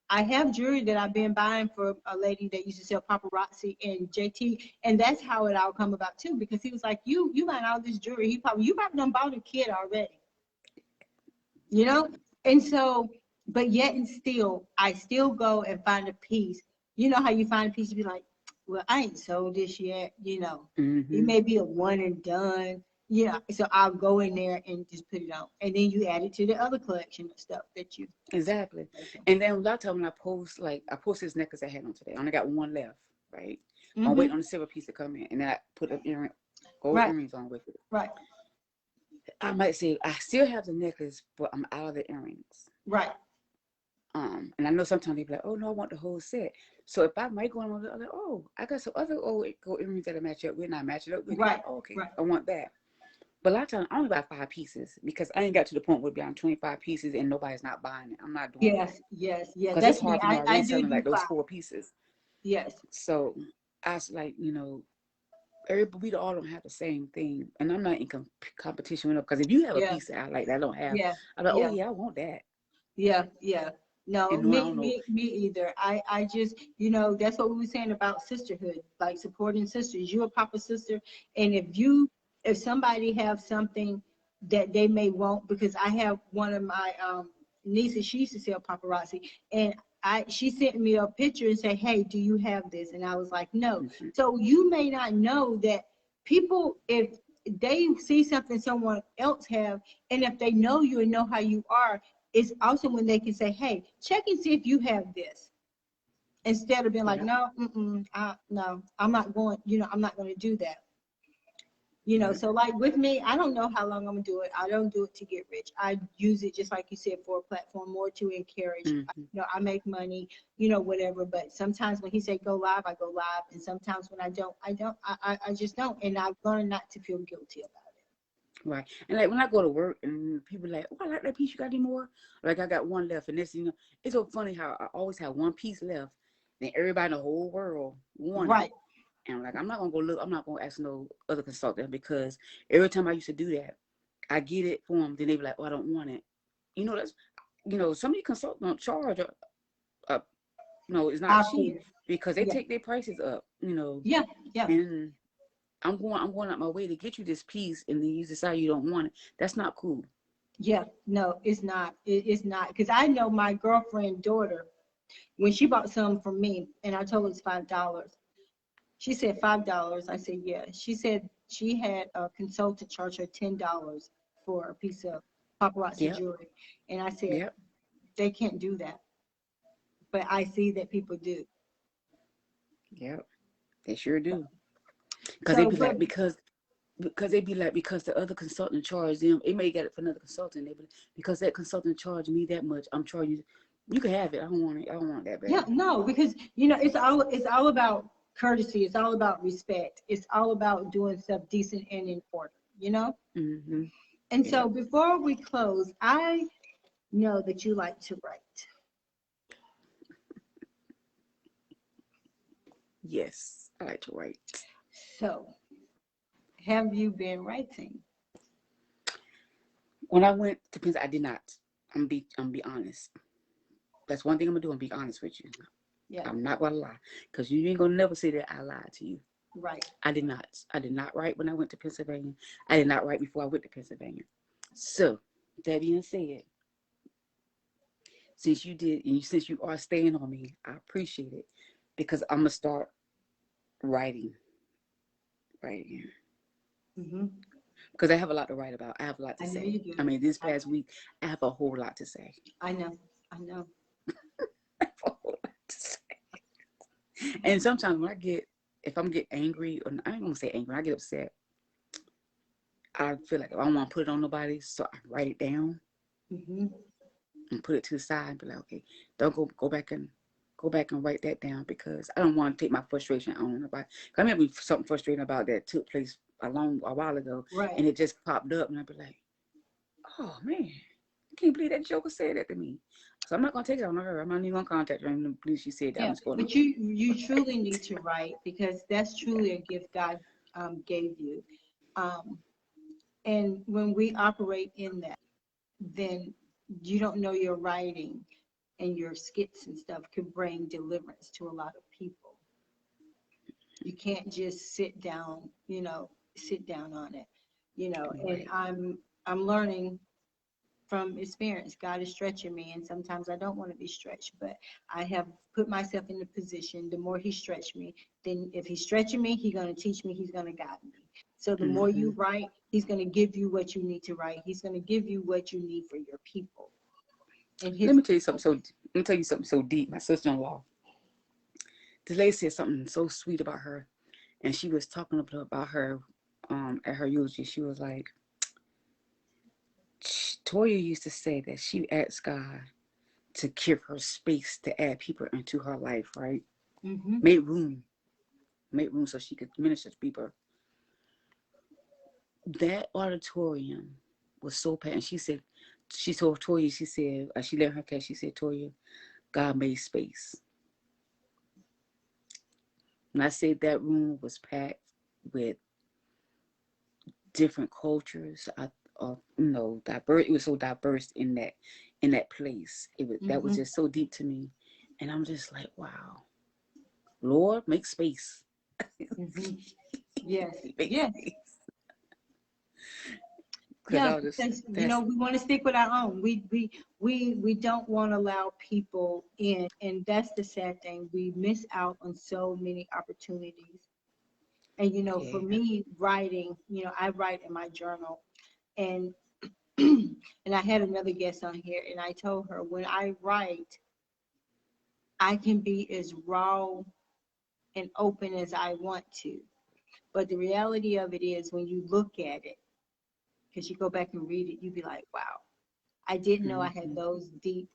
I have jewelry that I've been buying for a lady that used to sell paparazzi and JT, and that's how it all come about too. Because he was like, you buying all this jewelry. You probably done bought a kid already, you know. And so, but yet and still, I still go and find a piece. You know how you find a piece, you be like, well, I ain't sold this yet, you know. It may be a one and done. Yeah, so I'll go in there and just put it on, and then you add it to the other collection of stuff that you. exactly. And then a lot of times when I post this necklace I had on today. I only got one left, right? I'm waiting on the silver piece to come in, and then I put gold earrings on with it. Right. I might say I still have the necklace, but I'm out of the earrings. Right. And I know sometimes people are like, oh no, I want the whole set. So if I might go on, I'm like, oh, I got some other old gold earrings that I match up with, and I match it up with. Right. Oh, okay, Right. I want that. But a lot of times I only buy 5 pieces, because I ain't got to the point where it be on 25 pieces and nobody's not buying it. I'm not doing that. Yes. Because it's hard for me I already do selling like those 5. 4 pieces. Yes. So I was like, we all don't have the same thing. And I'm not in competition with them. Because if you have a piece that I like that I don't have, I'm like, oh yeah, I want that. Yeah. No, And no, I don't know. me either. I just, that's what we were saying about sisterhood, like supporting sisters. You're a papa sister, and if somebody have something that they may want, because I have one of my nieces, she used to sell paparazzi, and she sent me a picture and said, hey, do you have this? And I was like, no. So you may not know that people, if they see something someone else have, and if they know you and know how you are, it's also when they can say, hey, check and see if you have this. Instead of being like, no, no, I'm not going, I'm not going to do that. So like with me, I don't know how long I'm going to do it. I don't do it to get rich. I use it, just like you said, for a platform, more to encourage. I make money, whatever. But sometimes when he say go live, I go live. And sometimes when I don't, I just don't. And I've learned not to feel guilty about it. Right. And like when I go to work and people are like, oh, I like that piece, you got any more? Like I got one left. And this, it's so funny how I always have one piece left. Then everybody in the whole world wanted it. And I'm like, I'm not going to go look. I'm not going to ask no other consultant, because every time I used to do that, I get it for them. Then they be like, oh, I don't want it. That's, some of these consultants don't charge, it's not cheap, because they take their prices up, Yeah. And I'm going out my way to get you this piece, and then you decide you don't want it. That's not cool. Yeah, no, it's not. It's not, because I know my girlfriend's daughter, when she bought some from me, and I told her it's $5. She said $5. I said yeah. She said she had a consultant charge her $10 for a piece of paparazzi jewelry, and I said they can't do that, but I see that people do. Yep, they sure do. Because they be like, because they be like, because the other consultant charged them, it may get it for another consultant. They be like, because that consultant charged me that much, I'm charging you. You can have it. I don't want it. I don't want that bad. Yeah, no, because it's all about courtesy. It's all about respect. It's all about doing stuff decent and in order. And so before we close, I know that you like to write. Yes, I like to write. So, have you been writing? When I went to Princeton, I did not. I'm be honest. That's one thing I'm gonna do. I'm be honest with you. Yeah. I'm not gonna lie, because you ain't gonna never say that I lied to you. Right. I did not. I did not write when I went to Pennsylvania. I did not write before I went to Pennsylvania. So that being said, since you did, and since you are staying on me, I appreciate it, because I'm gonna start writing. Mm-hmm. Because I have a lot to write about. I have a lot to I know say. you do. I mean, this past week, I have a whole lot to say. I know. I know. I have a whole lot to say. And sometimes when if I'm get angry, or I ain't gonna say angry, when I get upset, I feel like I don't want to put it on nobody, so I write it down Mm-hmm. and put it to the side and be like, okay, don't go back and write that down, because I don't want to take my frustration on nobody. I remember something frustrating about that took place a while ago, Right. and it just popped up, and I'd be like, oh man, I can't believe that joker said that to me. So I'm not gonna take it on her. I'm not even gonna contact her and believe she said that. Yeah, I'm just but you truly need to write, because that's truly a gift God gave you. And when we operate in that, then you don't know your writing and your skits and stuff could bring deliverance to a lot of people. You can't just sit down on it, right. and I'm learning from experience. God is stretching me, and sometimes I don't want to be stretched, but I have put myself in the position. The more he stretched me, then if he's stretching me, he's going to teach me, he's going to guide me. So the more you write, he's going to give you what you need to write. He's going to give you what you need for your people. And Let me tell you something so deep. My sister-in-law, this lady said something so sweet about her, and she was talking about her at her eulogy. She was like, Toya used to say that she asked God to give her space to add people into her life, right? Mm-hmm. Make room so she could minister to people. That auditorium was so packed. And she told Toya, she said, she let her catch, she said, Toya, God made space. And I said that room was packed with different cultures. Diverse. It was so diverse in that place. That was just so deep to me, and I'm just like, wow, Lord, make space. Mm-hmm. Yes. Make Yes. space. Yeah, because we want to stick with our own. We don't want to allow people in, and that's the sad thing. We miss out on so many opportunities. And for me, writing, I write in my journal, and and I had another guest on here, and I told her, when I write, I can be as raw and open as I want to. But the reality of it is, when you look at it, because you go back and read it, you'd be like, wow, I didn't know I had those deep,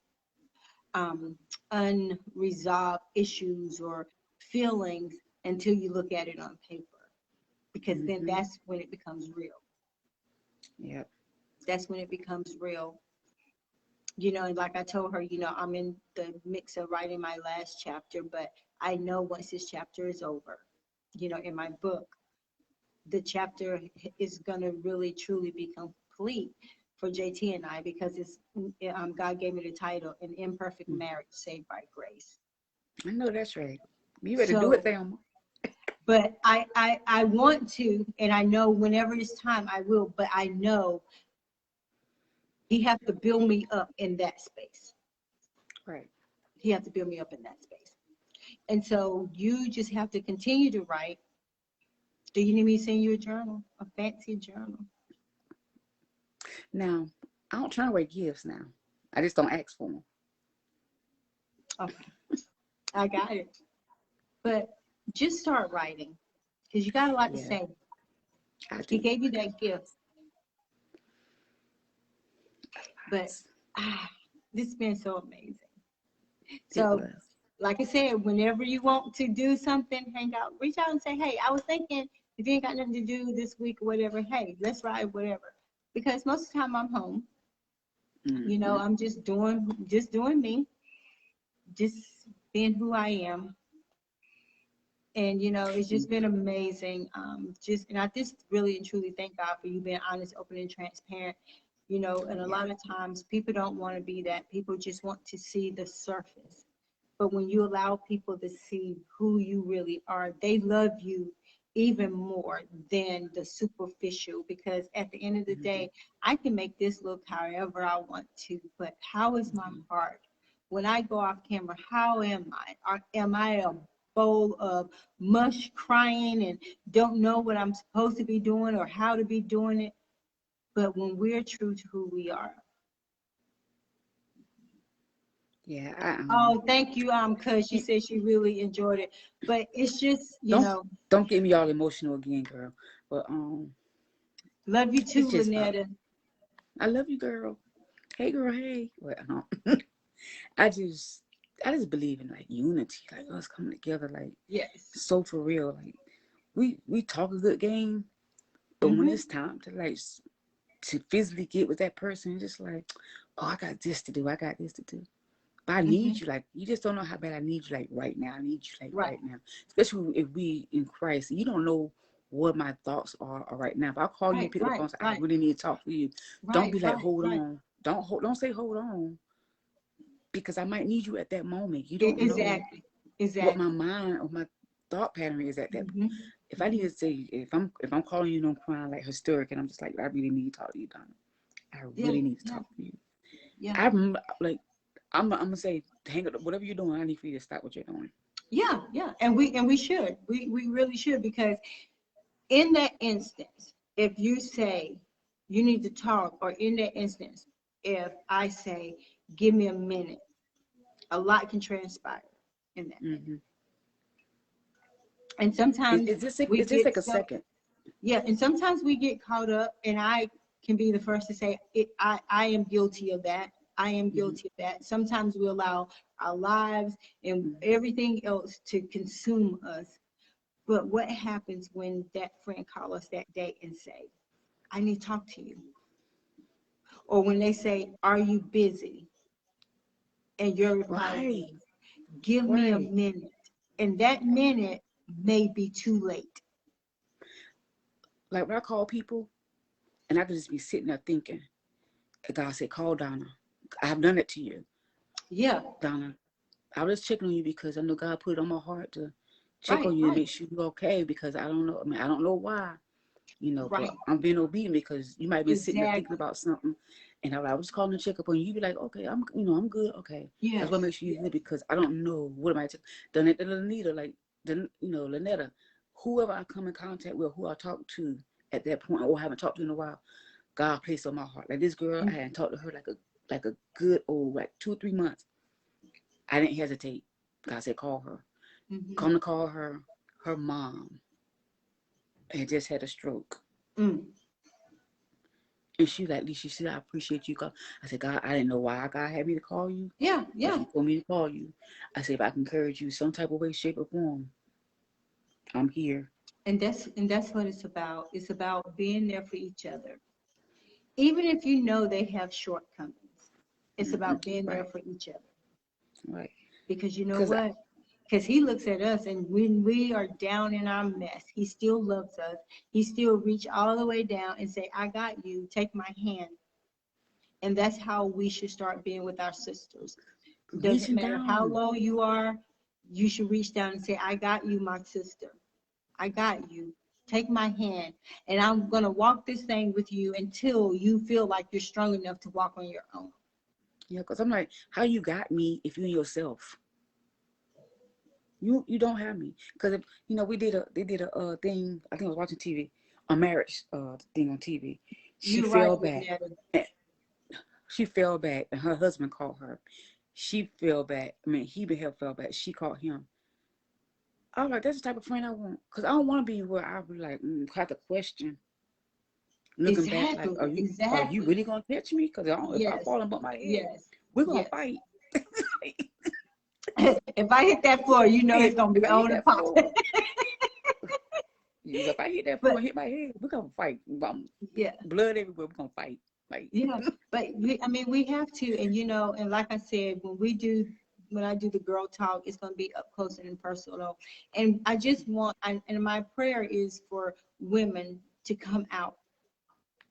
unresolved issues or feelings until you look at it on paper. Because then that's when it becomes real. Yeah. That's when it becomes real. And like I told her, I'm in the mix of writing my last chapter, but I know once this chapter is over, in my book, the chapter is going to really, truly be complete for JT and I, because God gave me the title, An Imperfect Marriage Saved by Grace. I know that's right. You better do it, Thelma. But I want to, and I know whenever it's time I will, but I know he has to build me up in that space. Right. He has to build me up in that space. And so you just have to continue to write. Do you need me to send you a journal, a fancy journal? Now, I don't turn away gifts now. I just don't ask for them. Okay. I got it. But just start writing, because you got a lot to say. He gave you that gift. But this has been so amazing. So, like I said, whenever you want to do something, hang out, reach out and say, hey, I was thinking, if you ain't got nothing to do this week or whatever, hey, let's ride, whatever. Because most of the time I'm home. I'm just doing me, just being who I am. And, it's just been amazing. And I just really and truly thank God for you being honest, open, and transparent. you know, and a lot of times people don't want to be that. People just want to see the surface. But when you allow people to see who you really are, they love you even more than the superficial, because at the end of the day, I can make this look however I want to, but how is my heart? When I go off camera, how am I? Am I a bowl of mush crying and don't know what I'm supposed to be doing or how to be doing it? But when we're true to who we are. Yeah. Oh, thank you, cuz she said she really enjoyed it. But it's just, you know. Don't get me all emotional again, girl. But love you too, Lynetta. I love you, girl. Hey, girl. Hey. Well, I just believe in like unity, like us coming together, like so for real. Like we talk a good game, but when it's time to like to physically get with that person, it's just like, oh, I got this to do. I got this to do. But I need you, like, you just don't know how bad I need you, like, right now. I need you, like, right now. Especially if we in Christ. You don't know what my thoughts are right now. If I call you and pick up the phone and say, I really need to talk to you, don't be like, hold on. Don't say hold on. Because I might need you at that moment. You don't know what my mind or my thought pattern is at that point. If I need to say, if I'm calling you and I'm crying like hysteric and I'm just like, I really need to talk to you, Donna. I really need to talk to you. I'm like, I'm gonna say, hang up, whatever you're doing, I need for you to stop what you're doing. Yeah, and we should. We really should, because in that instance, if you say you need to talk, or in that instance, if I say, give me a minute, a lot can transpire in that minute. And sometimes it's just like a second. Yeah, and sometimes we get caught up, and I can be the first to say I am guilty of that. I am guilty of that. Sometimes we allow our lives and everything else to consume us. But what happens when that friend calls us that day and say, I need to talk to you? Or when they say, are you busy? And your reply is, give me a minute. And that minute may be too late. Like when I call people, and I could just be sitting there thinking, God said, call Donna. I have done it to you. Yeah. Donna, I was checking on you because I know God put it on my heart to check on you and make sure you're okay, because I don't know. I mean, I don't know why, but I'm being obedient because you might be sitting there thinking about something. And I was calling to check up on you. You be like, okay, I'm good. Okay. Yes. That's what makes you good, because I don't know what am I done it to Lynetta, like, Lynetta, whoever I come in contact with, who I talk to at that point, or haven't talked to in a while, God placed on my heart. Like this girl, I hadn't talked to her like a good old, like 2 or 3 months. I didn't hesitate. God said, call her. Come to call her. Her mom had just had a stroke. And she like, she said, I appreciate you. I said, God, I didn't know why God had me to call you. Yeah. He told me to call you. I said, if I can encourage you some type of way, shape, or form, I'm here. And that's what it's about. It's about being there for each other. Even if you know they have shortcomings, it's about being there for each other. Right. Because you know what? Because he looks at us, and when we are down in our mess, he still loves us. He still reach all the way down and say, I got you, take my hand. And that's how we should start being with our sisters. Doesn't matter how low you are, you should reach down and say, I got you, my sister. I got you. Take my hand, and I'm going to walk this thing with you until you feel like you're strong enough to walk on your own. Yeah, because I'm like, how you got me if you yourself? You don't have me. Because, they did a thing, I think I was watching TV, a marriage thing on TV. She fell back. She fell back, and her husband called her. She fell back. I mean, he fell back. She called him. I was like, that's the type of friend I want. Because I don't want to be where I'll be like, have to question. Looking back, like, are you really going to catch me? Because if I fall and bump my head, we're going to fight. If I hit that floor, it's going to be on the pop. If I hit that floor and hit my head, we're going to fight. Blood everywhere, we're going to fight. Like, but we have to, and and like I said, when I do the girl talk, it's going to be up close and personal. And I just want, and my prayer is for women to come out.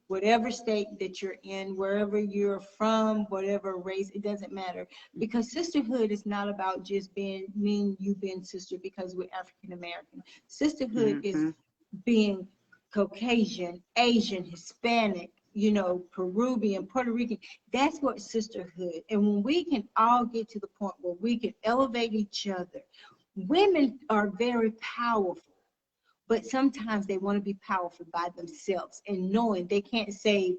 whatever state that you're in, wherever you're from, whatever race, it doesn't matter. Because sisterhood is not about just being me and you being sister because we're African American. Sisterhood is being Caucasian, Asian, Hispanic, you know, Peruvian, Puerto Rican. That's what sisterhood. And when we can all get to the point where we can elevate each other, women are very powerful. But sometimes they want to be powerful by themselves and knowing they can't save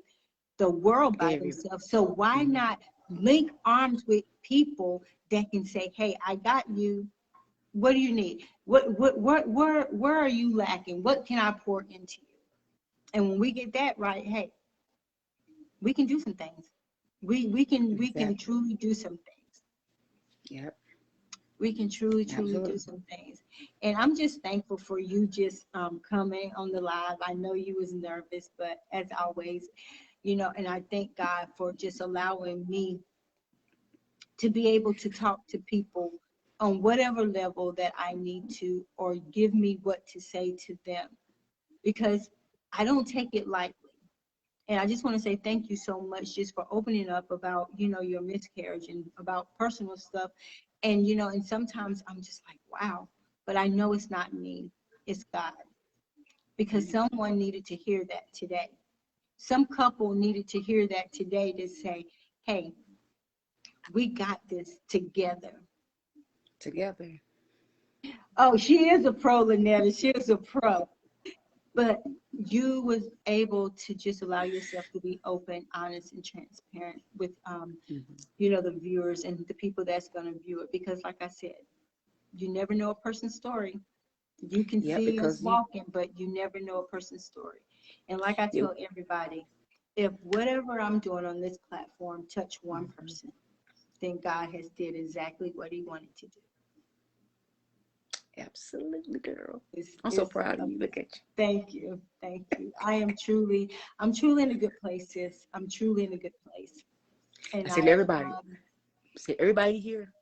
the world by themselves. So why not link arms with people that can say, hey, I got you. What do you need? Where are you lacking? What can I pour into you? And when we get that right, hey, we can do some things. We can truly do some things. Yep. We can truly do some things. And I'm just thankful for you just coming on the live. I know you was nervous, but as always, you know, and I thank God for just allowing me to be able to talk to people on whatever level that I need to, or give me what to say to them, because I don't take it lightly. And I just want to say thank you so much just for opening up about, you know, your miscarriage and about personal stuff. And, you know, and sometimes I'm just like, wow, but I know it's not me, it's God. Because someone needed to hear that today. Some couple needed to hear that today to say, hey, we got this together. Together. Oh, she is a pro, Lynetta. She is a pro. But you was able to just allow yourself to be open, honest, and transparent with, you know, the viewers and the people that's going to view it. Because like I said, you never know a person's story. You can see us walking, but you never know a person's story. And like I tell everybody, if whatever I'm doing on this platform touch one person, then God has did exactly what he wanted to do. Absolutely, girl. I'm so proud of you. Look at you. Thank you. Thank you. I'm truly in a good place, sis. I'm truly in a good place. And I said everybody here,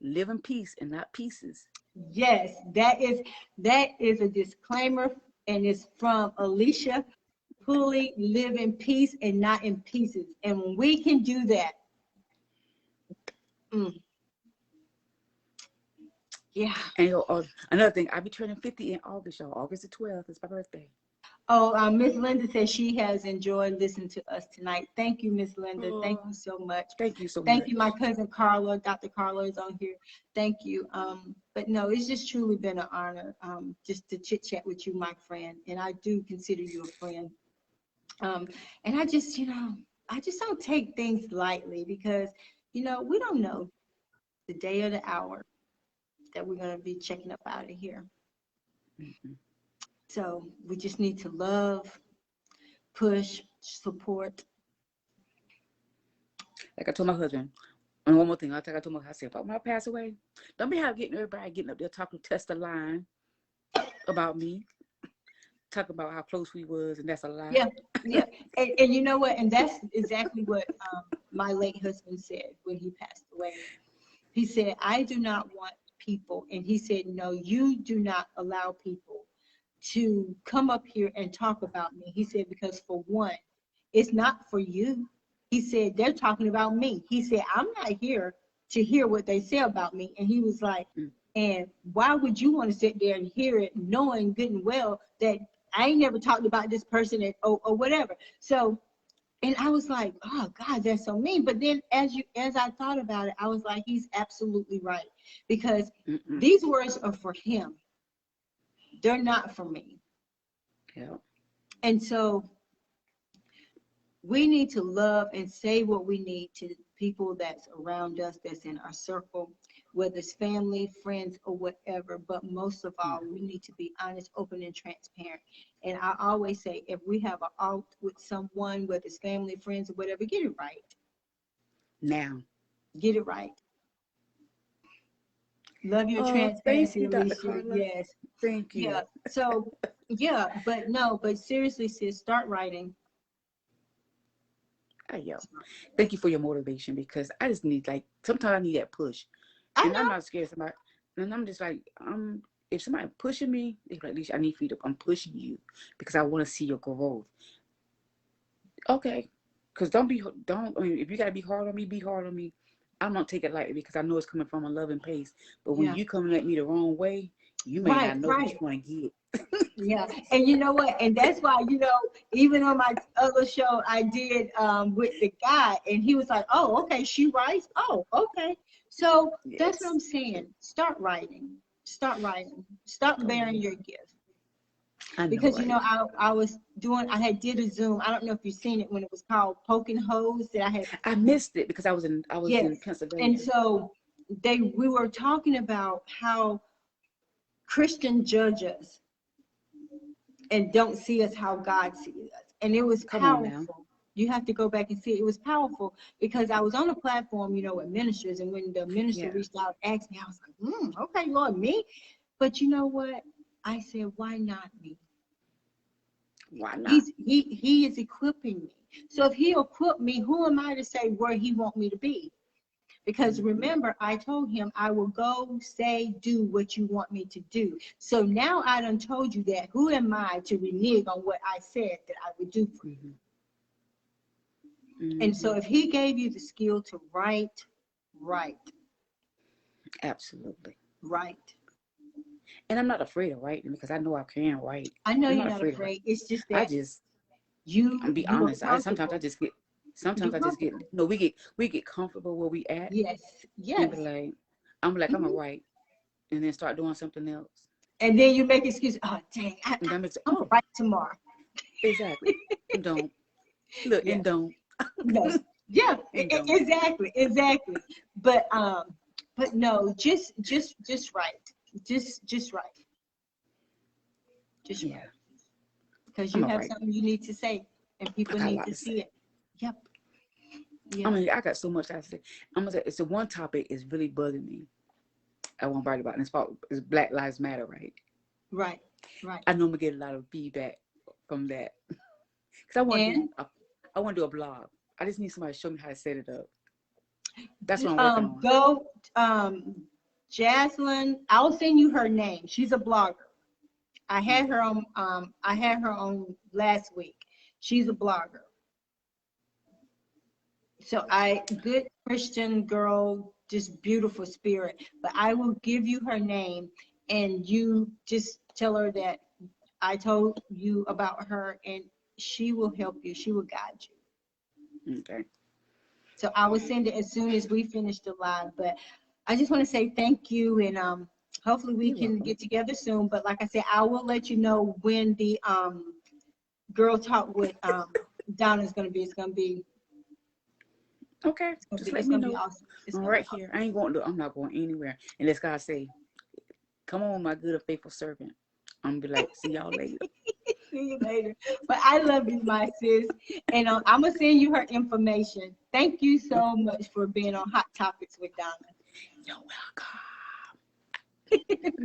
live in peace and not pieces. Yes, that is a disclaimer, and it's from Alesia Pulley, live in peace and not in pieces. And when we can do that, yeah. And another thing, I'll be turning 50 in August, y'all. August the 12th is my birthday. Oh, Miss Linda says she has enjoyed listening to us tonight. Thank you, Miss Linda. Thank you so much. Thank you so much. Thank you, my cousin Carla. Dr. Carla is on here. Thank you. But no, it's just truly been an honor just to chit chat with you, my friend. And I do consider you a friend. And I just, you know, I just don't take things lightly because, you know, we don't know the day or the hour that we're going to be checking up out of here. So we just need to love, push, support. Like I told my husband, and one more thing, I told my husband, I said, when I pass away, don't be everybody getting up there talking, test the line about me, talking about how close we was, and that's a lie. Yeah. And you know what? And that's exactly what my late husband said when he passed away. He said, I do not want people, and he said, no, you do not allow people to come up here and talk about me. He said, because for one, it's not for you. He said, they're talking about me. He said, I'm not here to hear what they say about me. And he was like, and why would you want to sit there and hear it knowing good and well that I ain't never talked about this person or whatever. So, and I was like, oh God, that's so mean. But then as I thought about it, I was like, he's absolutely right. Because these words are for him. They're not for me. Yeah. And so we need to love and say what we need to people that's around us, that's in our circle, whether it's family, friends, or whatever. But most of all, we need to be honest, open, and transparent. And I always say, if we have an out with someone, whether it's family, friends, or whatever, get it right. Now. Get it right. Love your transparency, Alicia. Yes. Thank you. Yeah. So, yeah, but seriously, sis, start writing. Thank you for your motivation, because I just need, like, sometimes I need that push. And I'm not scared of somebody. And I'm just like, if somebody pushing me, they're like, Alicia, I need for you to, I'm pushing you because I want to see your growth. Okay. Because don't, I mean, if you got to be hard on me, be hard on me. I'm not take it lightly because I know it's coming from a loving place. But when Yeah. you coming at me the wrong way, you may Right, not know what right. you're going to get. Yeah, and you know what? And that's why, even on my other show I did with the guy, and he was like, "Oh, okay, she writes. Oh, okay." So that's what Yes. I'm saying. Start writing. Start writing. Stop Oh, bearing yeah. your gift. I know, Because right? I had did a Zoom. I don't know if you've seen it when it was called Poking Holes that I had. I missed it because I was in Yes, and Pennsylvania. so we were talking about how Christian judges and don't see us how God sees us. And it was Come on now. powerful. You have to go back and see it. It was powerful because I was on a platform, with ministers, and when the minister Yeah. reached out, asked me, I was like, okay, Lord, me. But you know what? I said, why not me? Why not? He is equipping me. So if he equipped me, who am I to say where he want me to be? Because Hmm. remember, I told him I will go, say, do what you want me to do. So now I done told you that. Who am I to renege on what I said that I would do for you? Hmm. And so Hmm. if he gave you the skill to write, write, Absolutely. write. And I'm not afraid of writing because I know I can write. I know I'm you're not not afraid of writing. afraid. It's just I that just, you I'm be you are honest. I sometimes I comfortable. just get, You're sometimes I just get, comfortable. no, we get comfortable where we at Yes, and be yes. like, I'm gonna Mhm. write, and then start doing something else. And then you make excuses. Oh, dang, And then it's, I'm gonna oh, write tomorrow. exactly. And don't look Yeah. and don't No. Yeah, and don't. exactly, exactly. But no, just write. Just write. Just Yeah, write. Because I'm you gonna have write. something you need to say and I people got a need lot to to see say. it. Yep. I Yeah. mean, I got so much I say. I'm gonna say it's the one topic is really bugging me. I won't write about, and it's Black Lives Matter, right? Right. Right. I normally get a lot of feedback from that because And I want to do a blog. I just need somebody to show me how to set it up. That's what I'm working on. go Jaslyn, I'll send you her name. She's a blogger. Okay. I had her on last week. She's a blogger. So good Christian girl, just beautiful spirit. But I will give you her name and you just tell her that I told you about her and she will help you. She will guide you. Okay. So I will send it as soon as we finish the live. But I just want to say thank you and hopefully we You're can welcome. get together soon. But like I said, I will let you know when the girl talk with Donna is gonna be. Okay. Just let It's me gonna be know. awesome. It's I'm gonna be right awesome. here. I ain't going to. I'm not going anywhere unless God say, "Come on, my good and faithful servant." I'm gonna be like, "See y'all later." See you later. But I love you, my sis. And I'm going to send you her information. Thank you Okay. so much for being on Hot Topics with Donna. You're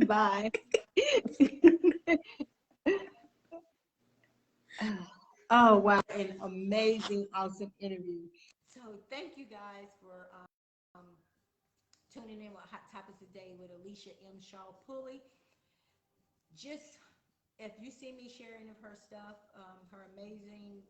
Bye. Oh, wow. An amazing, awesome interview. So thank you guys for tuning in with Hot Topics today with Alesia M. Shaw-Pulley. Just if you see me sharing of her stuff, her amazing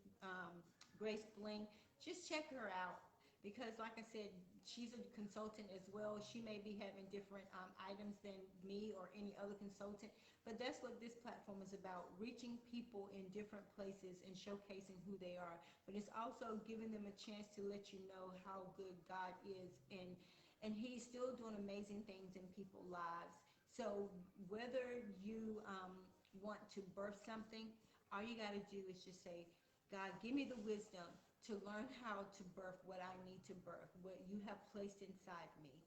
Grace Bling, just check her out because, like I said, she's a consultant as well. She may be having different items than me or any other consultant, but that's what this platform is about: reaching people in different places and showcasing who they are. But it's also giving them a chance to let you know how good God is, and He's still doing amazing things in people's lives. So whether you want to birth something, all you got to do is just say, God, give me the wisdom to learn how to birth what I need to birth, what you have placed inside me.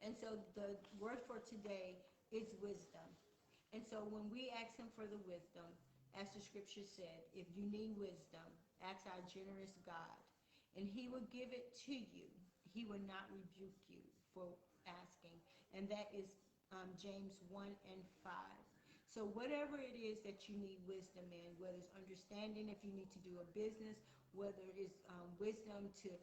And so the word for today is wisdom. And so when we ask him for the wisdom, as the scripture said, if you need wisdom, ask our generous God, and he will give it to you. He will not rebuke you for asking. And that is James 1 and 5. So whatever it is that you need wisdom in, whether it's understanding if you need to do a business, whether it's wisdom to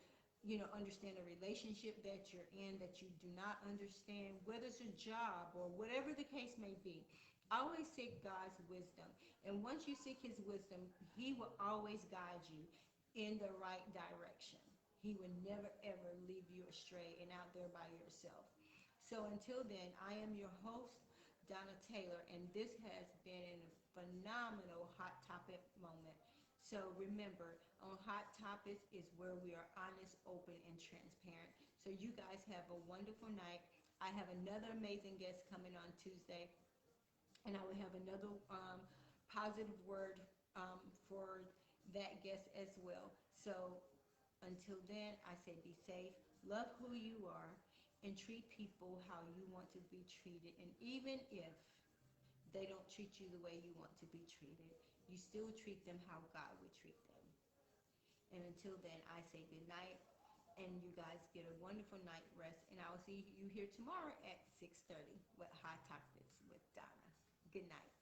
understand a relationship that you're in that you do not understand, whether it's a job or whatever the case may be, always seek God's wisdom. And once you seek his wisdom, he will always guide you in the right direction. He would never ever leave you astray and out there by yourself. So until then, I am your host, Donna Taylor, and this has been a phenomenal Hot Topic moment. So remember, on Hot Topics is where we are honest, open, and transparent. So you guys have a wonderful night. I have another amazing guest coming on Tuesday, and I will have another positive word for that guest as well. So until then, I say be safe, love who you are, and treat people how you want to be treated. And even if they don't treat you the way you want to be treated, you still treat them how God would treat them. And until then, I say good night, and you guys get a wonderful night rest. And I will see you here tomorrow at 6:30 with Hot Topics with Donna. Good night.